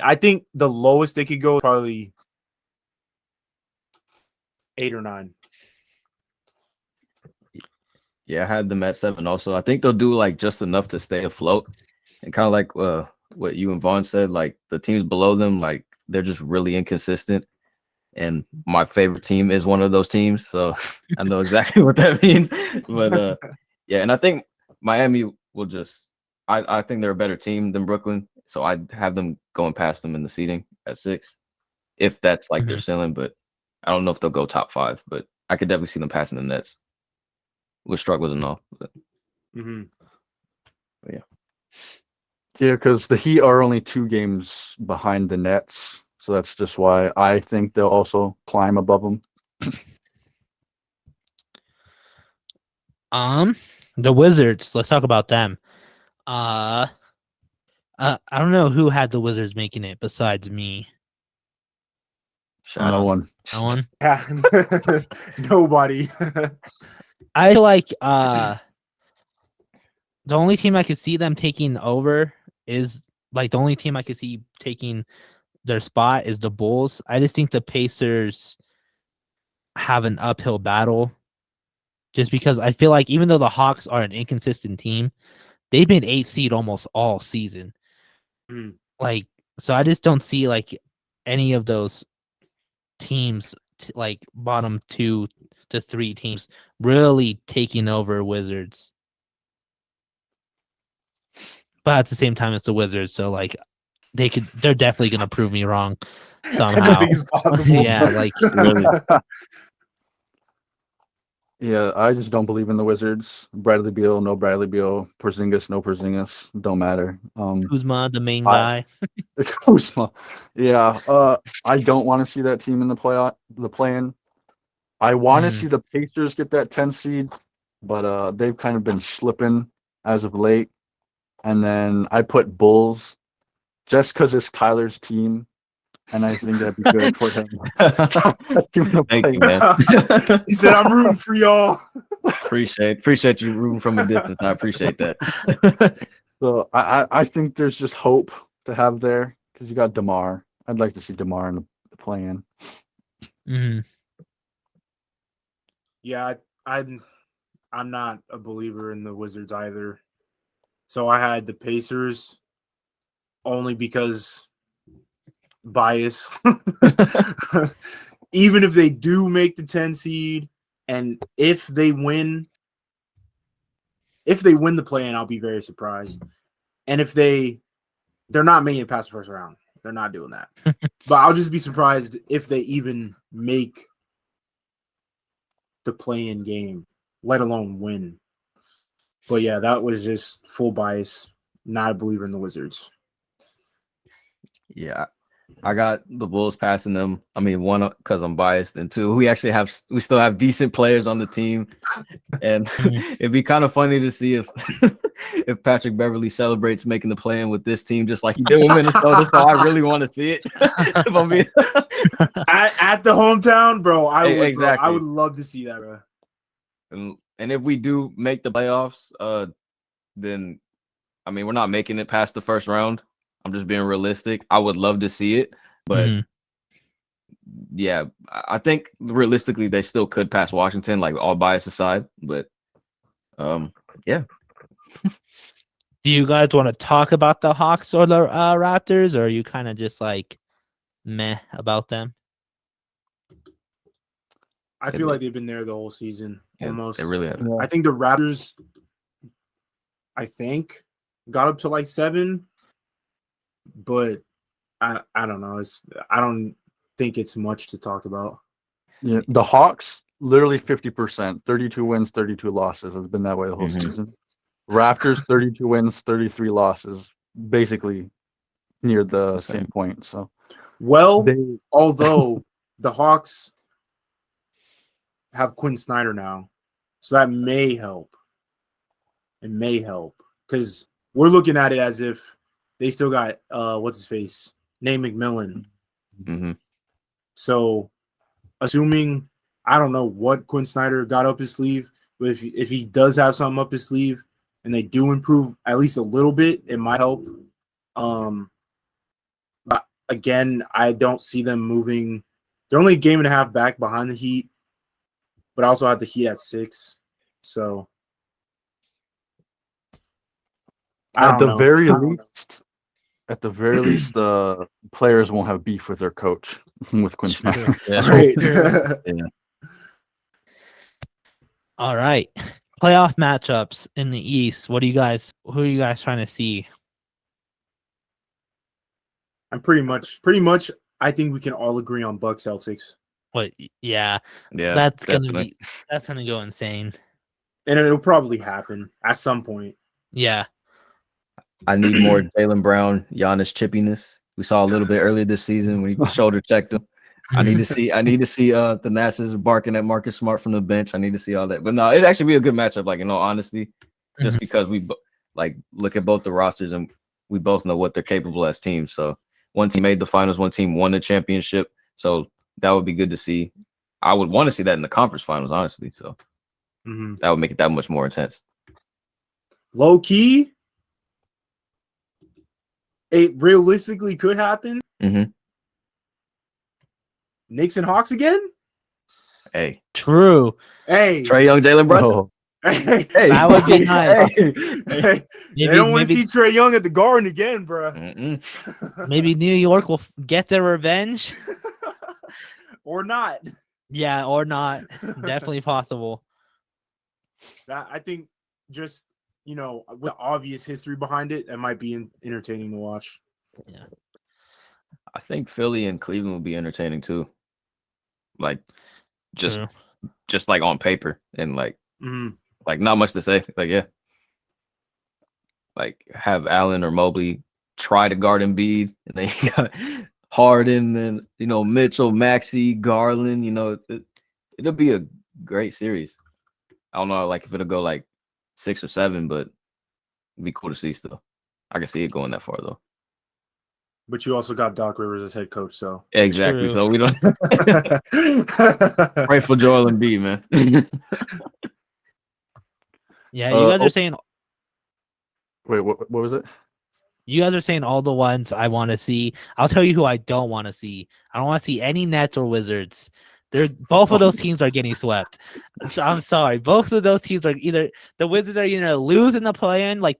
I think the lowest they could go is probably 8 or 9. Yeah, I had them at 7 also. I think they'll do like just enough to stay afloat. And kind of like what you and Vaughn said, like the teams below them, like they're just really inconsistent. and my favorite team is one of those teams, so I know exactly what that means. But yeah, and I think Miami will just. I think they're a better team than Brooklyn, so I'd have them going past them in the seeding at 6, if that's like their ceiling. But I don't know if they'll go top 5, but I could definitely see them passing the Nets. We're struggling and all. But yeah. Yeah, because the Heat are only 2 games behind the Nets, so that's just why I think they'll also climb above them. The Wizards. Let's talk about them. I don't know who had the Wizards making it besides me. No one. No one. Yeah. Nobody. I feel like the only team I could see them taking over is like the only team I could see taking their spot is the Bulls. I just think the Pacers have an uphill battle just because I feel like even though the Hawks are an inconsistent team, they've been 8th seed almost all season. Like, so I just don't see like any of those teams like bottom 2 to 3 teams really taking over Wizards. But at the same time, it's the Wizards, so like they're definitely gonna prove me wrong somehow. Anything is possible. Yeah, like Really. Yeah, I just don't believe in the Wizards. Bradley Beal, no Bradley Beal. Porzingis, no Porzingis. Don't matter. Kuzma, the main guy. Kuzma. Yeah. I don't want to see that team in the play-in. I want to see the Pacers get that 10 seed, but they've kind of been slipping as of late. And then I put Bulls just because it's Tyler's team, and I think that'd be good for him. Thank you, man. He said, "I'm rooting for y'all." Appreciate you rooting from a distance. I appreciate that. So I think there's just hope to have there because you got DeMar. I'd like to see DeMar in the play-in. Yeah, I'm not a believer in the Wizards either. So I had the Pacers only because bias. Even if they do make the 10 seed, and if they win the play-in, I'll be very surprised. And if they're not making it past the first round, they're not doing that. But I'll just be surprised if they even make the play-in game, let alone win. But yeah, that was just full bias. Not a believer in the Wizards. Yeah, I got the Bulls passing them. I mean, 1 because I'm biased, and 2, we still have decent players on the team, and it'd be kind of funny to see if Patrick Beverly celebrates making the play-in with this team just like he did with Minnesota. So I really want to see it. If I'm being... at the hometown, bro. Exactly. I would love to see that, bro. And if we do make the playoffs, then I mean, we're not making it past the first round. I'm just being realistic. I would love to see it, but yeah, I think realistically they still could pass Washington, like all bias aside. But yeah. Do you guys want to talk about the Hawks or the Raptors, or are you kind of just like meh about them? I feel like they've been there the whole season, almost. They really have. I think the Raptors, got up to like 7, but I don't know. I don't think it's much to talk about. Yeah, the Hawks literally 50%, 32 wins, 32 losses. It's been that way the whole season. Raptors 32 wins, 33 losses, basically near the same point. So, although the Hawks have Quinn Snyder now, so that may help. It may help because we're looking at it as if they still got what's his face, Nate McMillan. So, assuming I don't know what Quinn Snyder got up his sleeve, but if he does have something up his sleeve and they do improve at least a little bit, it might help. But again, I don't see them moving. They're only a game and a half back behind the Heat, but I also had the Heat at 6. So at the very least, at the very least, the players won't have beef with their coach, with Quinn True. Snyder. Yeah. Right. All right. Playoff matchups in the East. Who are you guys trying to see? I'm pretty much. I think we can all agree on Bucks Celtics, Yeah, Yeah, that's definitely. gonna go insane. and it'll probably happen at some point. Yeah. I need more Jaylen Brown, Giannis chippiness. We saw a little bit earlier this season when he shoulder checked him. I need to see the Thanasis barking at Marcus Smart from the bench. I need to see all that. But no, it'd actually be a good matchup, like in all honesty, just because we look at both the rosters and we both know what they're capable as teams. So one team made the finals, one team won the championship. So that would be good to see. I would want to see that in the conference finals, honestly. So that would make it that much more intense. Low key, it realistically could happen. Mm-hmm. Knicks and Hawks again. Hey, True. Hey, Trae Young, Jalen Brunson. Oh, hey, That would be nice. Hey, they don't want to see Trae Young at the Garden again, bro. Maybe New York will get their revenge. Or not. Yeah, or not. Definitely possible. That I think just with the obvious history behind it, it might be entertaining to watch. Yeah. I think Philly and Cleveland will be entertaining too. Like, just like on paper and like not much to say. Like, yeah, like have Allen or Mobley try to guard Embiid, and then you got Harden and Mitchell, Maxey, Garland. It'll be a great series. I don't know, like if it'll go like 6 or 7, but it'd be cool to see still. I can see it going that far though. But you also got Doc Rivers as head coach, so Exactly. True. So we don't pray for Joel Embiid, man. Yeah, you guys are saying wait, what was it? you guys are saying all the ones I want to see. I'll tell you who I don't want to see. I don't want to see any Nets or Wizards. Both of those teams are getting swept. I'm sorry. Both of those teams are the Wizards are either losing the play-in like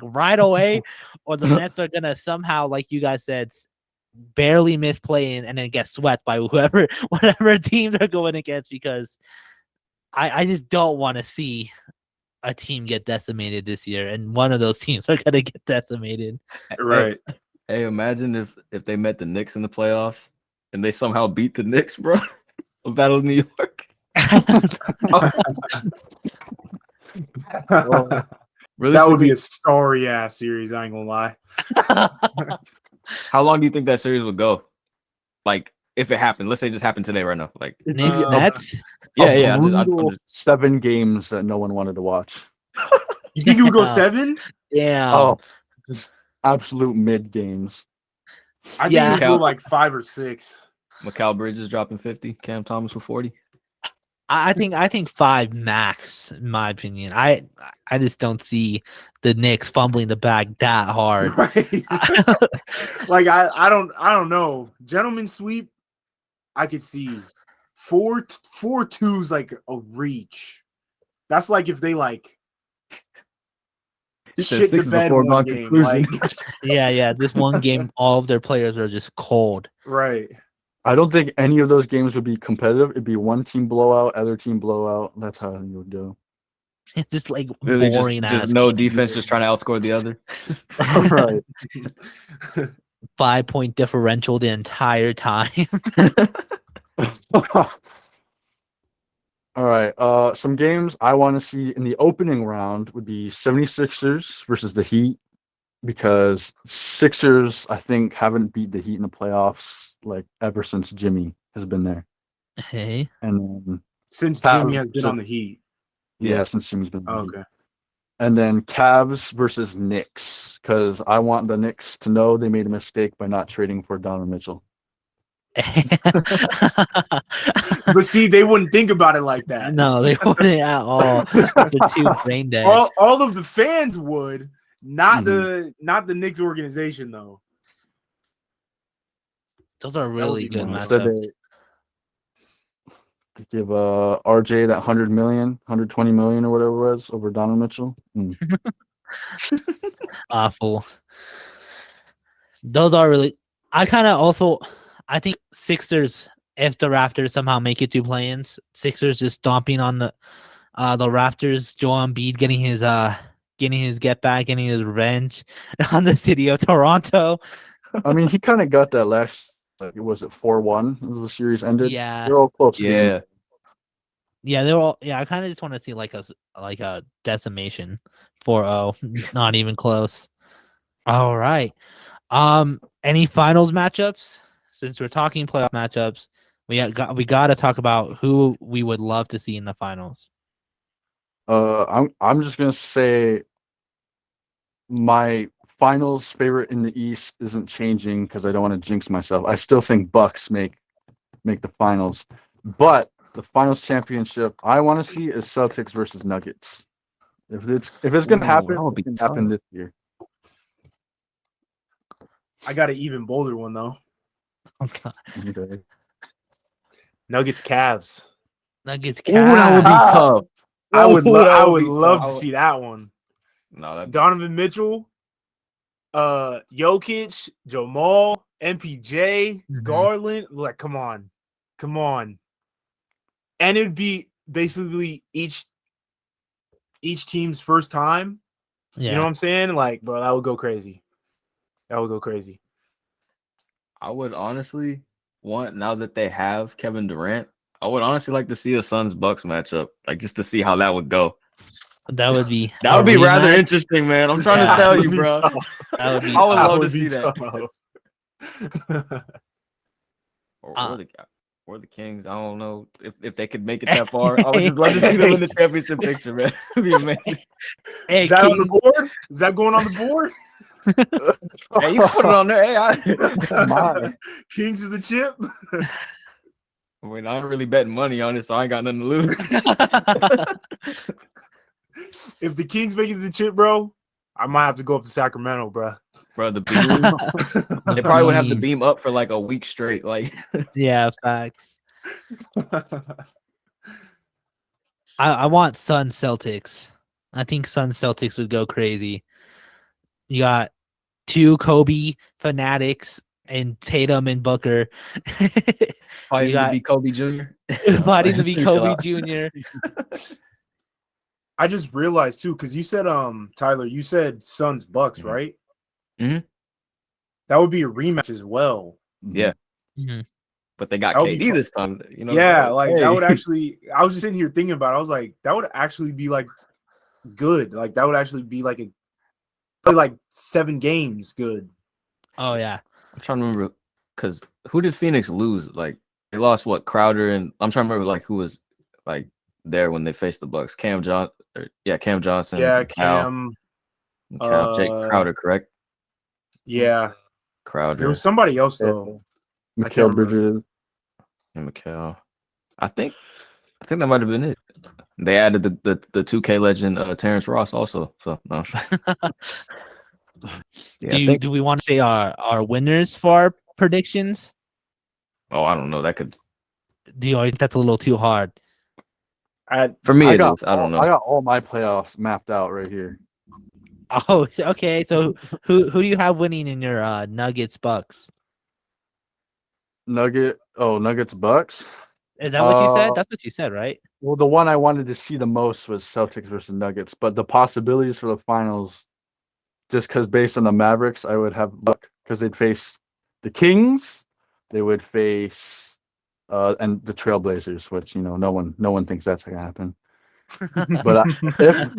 right away, or the Nets are gonna somehow, like you guys said, barely miss play-in and then get swept by whatever team they're going against, because I just don't want to see a team get decimated this year, and one of those teams are gonna get decimated. right. Hey, imagine if they met the Knicks in the playoffs and they somehow beat the Knicks, bro. A battle of New York. That would be a starry ass series. I ain't gonna lie. How long do you think that series would go? Like, if it happened, let's say it just happened today, right now. Like, Knicks, Nets. yeah. Brutal 7 games that no one wanted to watch. You think it would go 7? Yeah. Oh, just absolute mid games. I think it would go like 5 or 6. Mikal Bridges dropping 50, Cam Thomas with 40. I think 5 max, in my opinion. I just don't see the Knicks fumbling the bag that hard. Right. Like I don't know. Gentleman sweep, I could see 4-2's like a reach. That's like if they like shit the bed one game. Like, Yeah. This one game, all of their players are just cold. right. I don't think any of those games would be competitive. It'd be one team blowout, other team blowout. That's how it would go. Just like Really, boring just ass. no games. defense, just trying to outscore the other. Right. 5-point differential the entire time. All right. Some games I want to see in the opening round would be 76ers versus the Heat, because Sixers, I think, haven't beat the Heat in the playoffs like ever since Jimmy has been there. Hey. And then Since Jimmy has been on the Heat. yeah, since Jimmy's been on the Heat. Okay. And then Cavs versus Knicks, because I want the Knicks to know they made a mistake by not trading for Donovan Mitchell. But see, they wouldn't think about it like that. No, they wouldn't at all. They're too brain dead. All of the fans would, not the Knicks organization though. Those are really good Instead matchups. they give RJ that 100 million, 120 million or whatever it was over Donovan Mitchell. Awful. those are really. I kind of also. I think Sixers, if the Raptors somehow make it to play-ins, Sixers just stomping on the Raptors. Joel Embiid getting his get back, getting his revenge on the city of Toronto. I mean, he kind of got that last. Like, was it 4-1 as the series ended? Yeah. They're all close. games. Yeah. Yeah, they're all. Yeah, I kind of just want to see like a decimation 4-0, not even close. All right. Any finals matchups? Since we're talking playoff matchups, we got to talk about who we would love to see in the finals. I'm just gonna say my finals favorite in the East isn't changing because I don't want to jinx myself. I still think Bucks make the finals, but the finals championship I want to see is Celtics versus Nuggets. If it's gonna Ooh, happen, that would be it can happen tough. this year. I got an even bolder one though. Okay. Okay. Nuggets Cavs. Nuggets. Ooh, that would be Cavs. tough. I would Ooh, that I would would be love tough. to see that one. No, that Donovan Mitchell, Jokic, Jamal, MPJ, Mhm. Garland. Like, come on. And it'd be basically each team's first time. Yeah. You know what I'm saying? Like, bro, that would go crazy. I would honestly want, now that they have Kevin Durant, I would honestly like to see a Suns Bucks matchup, like just to see how that would go. That would be. That a would be rather rematch. interesting, man. I'm trying Yeah. to tell That you, would be bro. tough. That would be. I would That love would to see be that. tough. Or the Kings. I don't know if they could make it that far. I would just love to see them in the championship picture, man. It'd be amazing. Hey, Is that on the King, board? Is that going on the board? Hey, you can put it on there. Hey, My. Kings is the chip. I mean, I'm really betting money on it, so I ain't got nothing to lose. If the Kings make it to the chip, bro, I might have to go up to Sacramento, bro. Bro, the beam. They probably would have to beam up for like a week straight. Like, Yeah, facts. I want Sun Celtics. I think Sun Celtics would go crazy. You got two Kobe fanatics and Tatum and Booker fighting got- to be Kobe Jr. fighting to be Chill Kobe out. Jr. I just realized too, because you said, Tyler, you said Suns Bucks, Mhm. right? Mhm. That would be a rematch as well. Yeah, Mhm. but they got That would be KD fun. this time. You know, Yeah, so, like hey. that would actually. I was just sitting here thinking about it. I was like, that would actually be like good. Like that would actually be like probably like 7 games good. Oh yeah. I'm trying to remember because who did Phoenix lose? Like they lost what, Crowder, and I'm trying to remember like who was like there when they faced the Bucks. Cam Johnson. Yeah, Cam Johnson. Yeah, and Cal. Cam. And Cal. Jake Crowder, correct? Yeah, Crowder there was somebody else though. Mikal remember. Bridges. and Mikal. I think that might have been it. They added the 2K legend Terrence Ross also. So no. Yeah, Do we want to say our winners for our predictions? Oh, I don't know. That could Do you think that's a little too hard? for me I it got is. I don't know. I got all my playoffs mapped out right here. Oh, okay. So who do you have winning in your Nuggets Bucks? Nuggets Bucks. Is that what you said? That's what you said, right? Well, the one I wanted to see the most was Celtics versus Nuggets, but the possibilities for the finals, just because based on the Mavericks, I would have luck because they'd face the Kings, they would face and the Trailblazers, which no one thinks that's gonna happen. But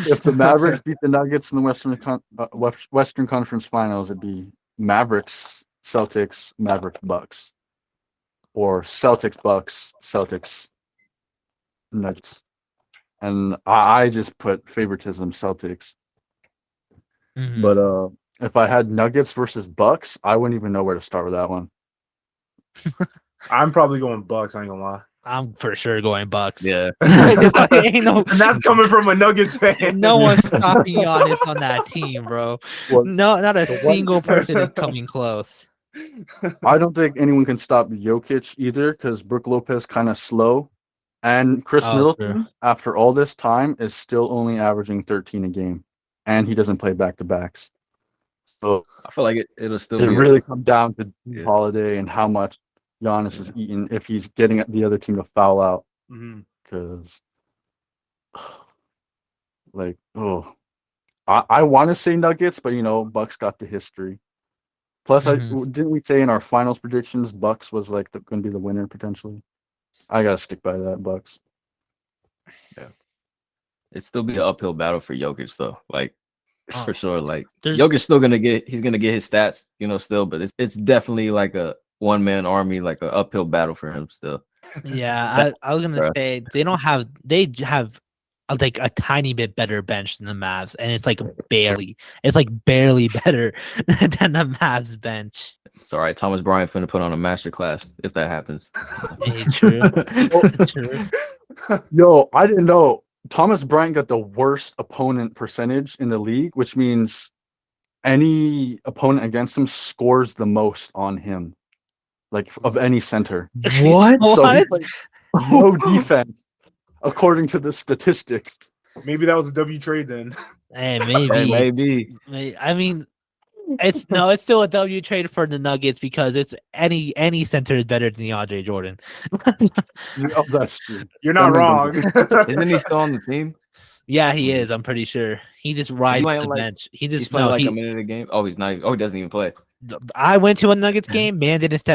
if the Mavericks beat the Nuggets in the Western Conference Finals, it'd be Mavericks, Celtics, Mavericks, Bucks, or Celtics, Bucks, Celtics, Nuggets. And I just put favoritism Celtics. Mhm. But if I had Nuggets versus Bucks, I wouldn't even know where to start with that one. I'm probably going Bucks. I ain't gonna lie, I'm for sure going Bucks. Yeah. Ain't no, and that's coming from a Nuggets fan. no one's stopping Giannis on that team, bro. Well, No, not a the one- single person is coming close. I don't think anyone can stop Jokic either because Brook Lopez kind of slow. And Chris Oh, Middleton, true. after all this time, is still only averaging 13 a game. And he doesn't play back-to-backs. So I feel like it'll still it be really comes down to Yeah. Holiday and how much Giannis is eating if he's getting the other team to foul out. Mhm. Because, like, I want to say Nuggets, but Bucks got the history. Plus, Mhm. didn't we say in our finals predictions Bucks was like going to be the winner potentially? I gotta stick by that, Bucks. It'd still be an uphill battle for Jokic though. Like Oh, for sure. Like there's- Jokic's still gonna get his stats, still, but it's definitely like a one-man army, like an uphill battle for him still. Yeah, I was gonna bruh. say they have like a tiny bit better bench than the Mavs, and it's like barely better than the Mavs bench. It's all right. Thomas Bryant finna put on a master class if that happens. Hey, true. True. Yo, I didn't know Thomas Bryant got the worst opponent percentage in the league, which means any opponent against him scores the most on him, like of any center. What? So he What? played no defense, according to the statistics. Maybe that was a W trade then. Hey, Hey, maybe. maybe. I mean, it's still a W trade for the Nuggets because it's any center is better than DeAndre Jordan. Oh, that's true. You're not That wrong. Isn't he still on the team? Yeah, he is. I'm pretty sure he just rides playing the like- bench. He He's just playing no. like He, a minute a game. Oh, he's not. Oh, he doesn't even play. I went to a Nuggets game. Man didn't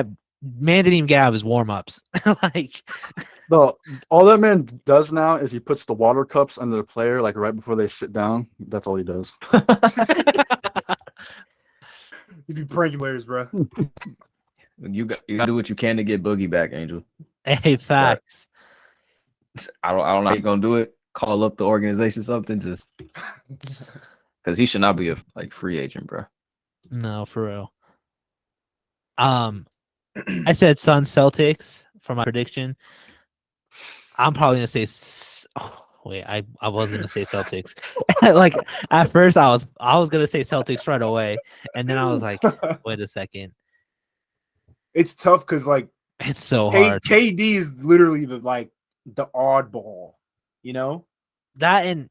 even get out of his warm ups. Like, No, all that man does now is he puts the water cups under the player, like right before they sit down. That's all he does. You be pranking players, bro. You got to do what you can to get Boogie back, Angel. hey, facts. I don't know how you're gonna do it. Call up the organization, something, just because he should not be a free agent, bro. No, for real. I said Suns Celtics for my prediction. I'm probably gonna say. Wait, I was gonna say Celtics. Like at first, I was gonna say Celtics right away, and then I was like, wait a second, It's tough because like it's so hard. KD is literally the oddball, That and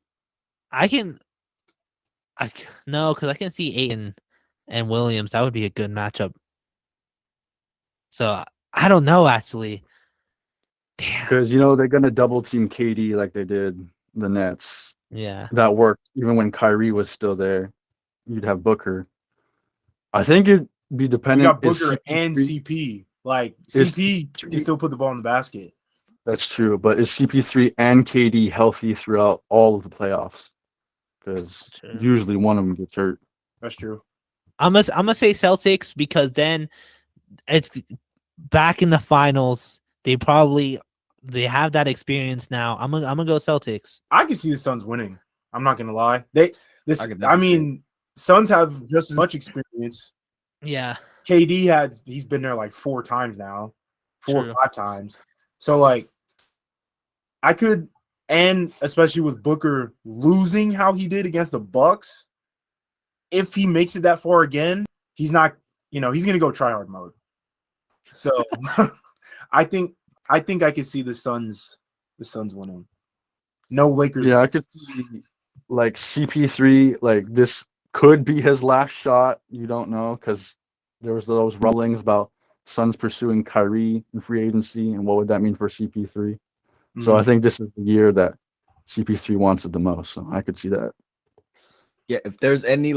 no, because I can see Ayton and Williams. That would be a good matchup. So I don't know actually. Damn. Because they're gonna double team KD like they did the Nets. Yeah. That worked even when Kyrie was still there. You'd have Booker. I think it'd be You dependent. got is Booker and CP3 CP. Like Is CP can still put the ball in the basket. That's true, but is CP3 and KD healthy throughout all of the playoffs? Because True. usually one of them gets hurt. That's true. I'm gonna say Celtics because then it's back in the finals. They have that experience now. I'm gonna go Celtics. I can see the Suns winning. I'm not gonna lie. I could definitely see it. Suns have just as much experience. Yeah. KD he's been there like 4 times now, 4 True. or 5 times. So like, I could, and especially with Booker losing how he did against the Bucks, if he makes it that far again, he's not, he's gonna go try hard mode. So I think I could see the Suns winning. No Lakers. Yeah, I could see like CP3, like this could be his last shot. You don't know because there was those rumblings about Suns pursuing Kyrie in free agency and what would that mean for CP3. So I think this is the year that CP3 wants it the most. So I could see that. Yeah, if there's any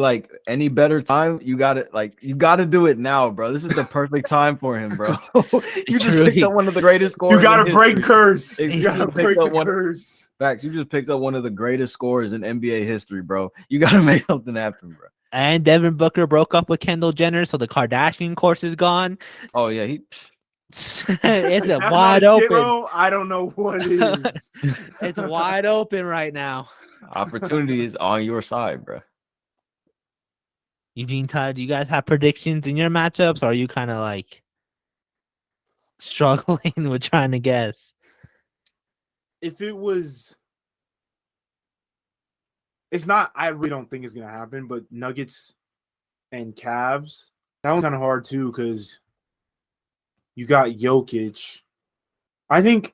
better time, you gotta do it now, bro. This is the perfect time for him, bro. You just True. picked up one of the greatest scorers. You gotta in break history. curse. You You gotta just break picked the up one. curse. Facts. You just picked up one of the greatest scorers in NBA history, bro. You gotta make something happen, bro. And Devin Booker broke up with Kendall Jenner, so the Kardashian course is gone. Oh yeah, It's That's wide not shit, open. bro. I don't know what it is. It's wide open right now. opportunity is on your side, bro. Eugene, Todd, do you guys have predictions in your matchups? Or are you kind of like struggling with trying to guess? If it was, it's not. I really don't think it's gonna happen. But Nuggets and Cavs, that one's kind of hard too because you got Jokic. I think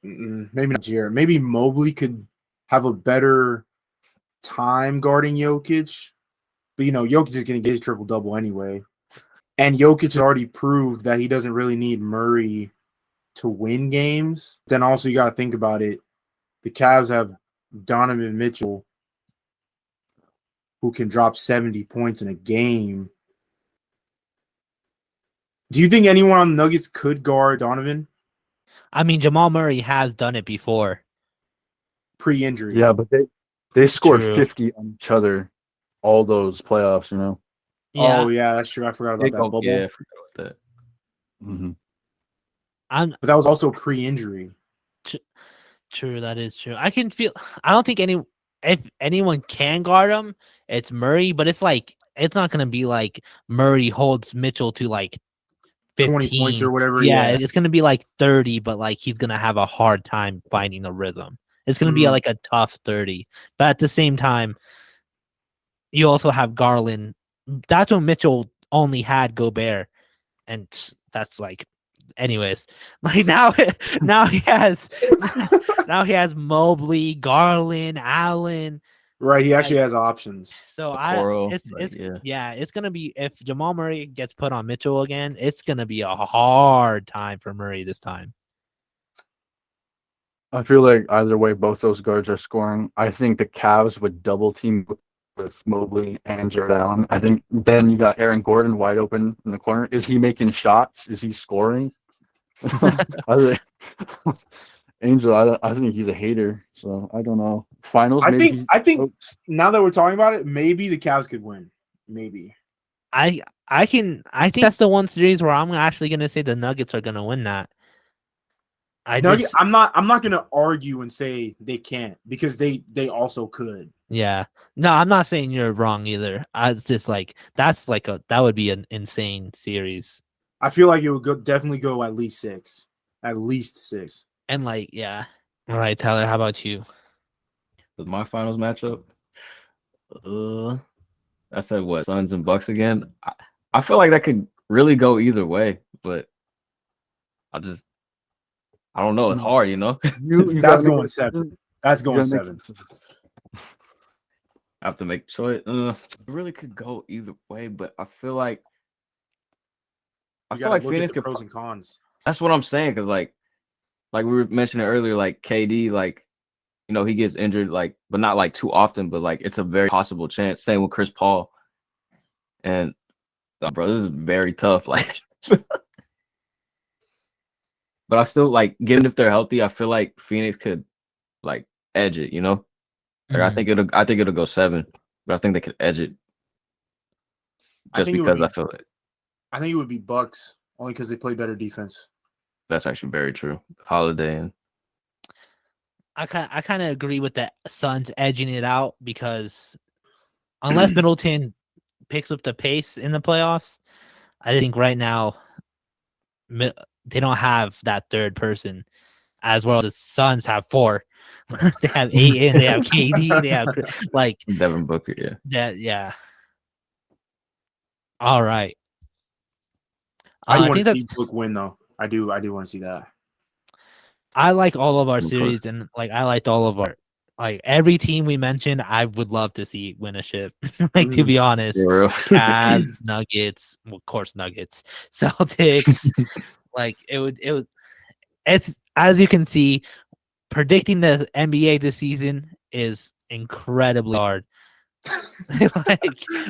maybe not Jarrett. Maybe Mobley could have a better time guarding Jokic, but Jokic is going to get his triple double anyway. And Jokic has already proved that he doesn't really need Murray to win games. Then also you got to think about it. The Cavs have Donovan Mitchell, who can drop 70 points in a game. Do you think anyone on the Nuggets could guard Donovan I mean, Jamal Murray has done it before. pre-injury? Yeah, but they scored True. 50 on each other all those playoffs, Yeah, Oh, yeah, that's true. I forgot about that bubble. Yeah, I forgot about that. Mm-hmm. I'm But that was also pre-injury. true. That is true. I don't think if anyone can guard him, it's Murray. But it's not gonna be like Murray holds Mitchell to like 20 15 points or whatever. Yeah, it's gonna be like 30, but like he's gonna have a hard time finding the rhythm. It's gonna be Mhm. like a tough 30. But at the same time, you also have Garland. That's when Mitchell only had Gobert, and that's like, anyways, like now he has Mobley, Garland, Allen. Right, he actually has options. So Okoro, it's gonna be, if Jamal Murray gets put on Mitchell again, it's gonna be a hard time for Murray this time. I feel like either way, both those guards are scoring. I think the Cavs would double team with Mobley and Jared Allen. I think then you got Aaron Gordon wide open in the corner. Is he making shots? Is he scoring? I think Angel. I think he's a hater. So I don't know. Finals. I maybe think now that we're talking about it, maybe the Cavs could win. Maybe. I think that's the one series where I'm actually gonna say the Nuggets are gonna win that. I'm not gonna argue and say they can't, because they also could. Yeah. No, I'm not saying you're wrong either. It's just like that would be an insane series. I feel like it would definitely go at least 6. At least 6. And like, yeah. All right, Tyler, how about you? With my finals matchup, I said what, Suns and Bucks again. I feel like that could really go either way, but I don't know. It's hard, You That's gotta make going a 7. decision. That's You going gotta make a 7. decision. I have to make a choice. It really could go either way, but I feel like You gotta look Phoenix at the could. pros and cons. That's what I'm saying, because like we were mentioning earlier, like KD, like he gets injured, like, but not like too often, but like it's a very possible chance. Same with Chris Paul, and bro, this is very tough. Like, but I still like, given if they're healthy, I feel like Phoenix could like edge it. Like, I think it'll go 7, but I think they could edge it just because I feel it. I think it would be Bucks, only because they play better defense. That's actually very true. Holiday and I kind of agree with the Suns edging it out, because unless Middleton picks up the pace in the playoffs, I think right now they don't have that third person, as well as the Suns have 4. They have Ayton, they have KD, they have like Devin Booker. Yeah. that. Yeah. All right. I I want think to that's. see Book win though. I do want to see that. I like all of our Of course. series, and like I liked all of our, like every team we mentioned. I would love to see win a ship. Like, to be honest, For real. Cavs, Nuggets, well, of course Nuggets, Celtics. Like it's, as you can see, predicting the NBA this season is incredibly hard. Like,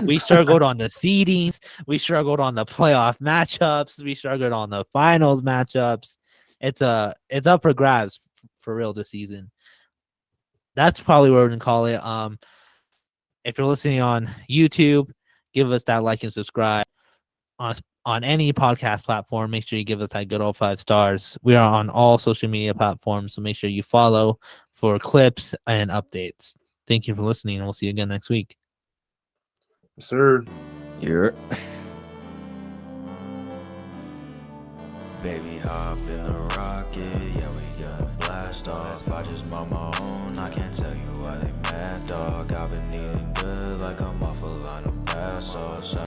we struggled on the seedings, we struggled on the playoff matchups, we struggled on the finals matchups. It's up for grabs for real this season. That's probably what we're gonna call it. If you're listening on YouTube, give us that like and subscribe. On any podcast platform, make sure you give us that good old 5 stars. We are on all social media platforms, so make sure you follow for clips and updates. Thank you for listening, and we'll see you again next week. Yes, sir. You're Baby, hop in the rocket, yeah, we gonna blast off. I just bought my own, I can't tell you why they mad, dog. I've been eating good like I'm off a line of bath sauce.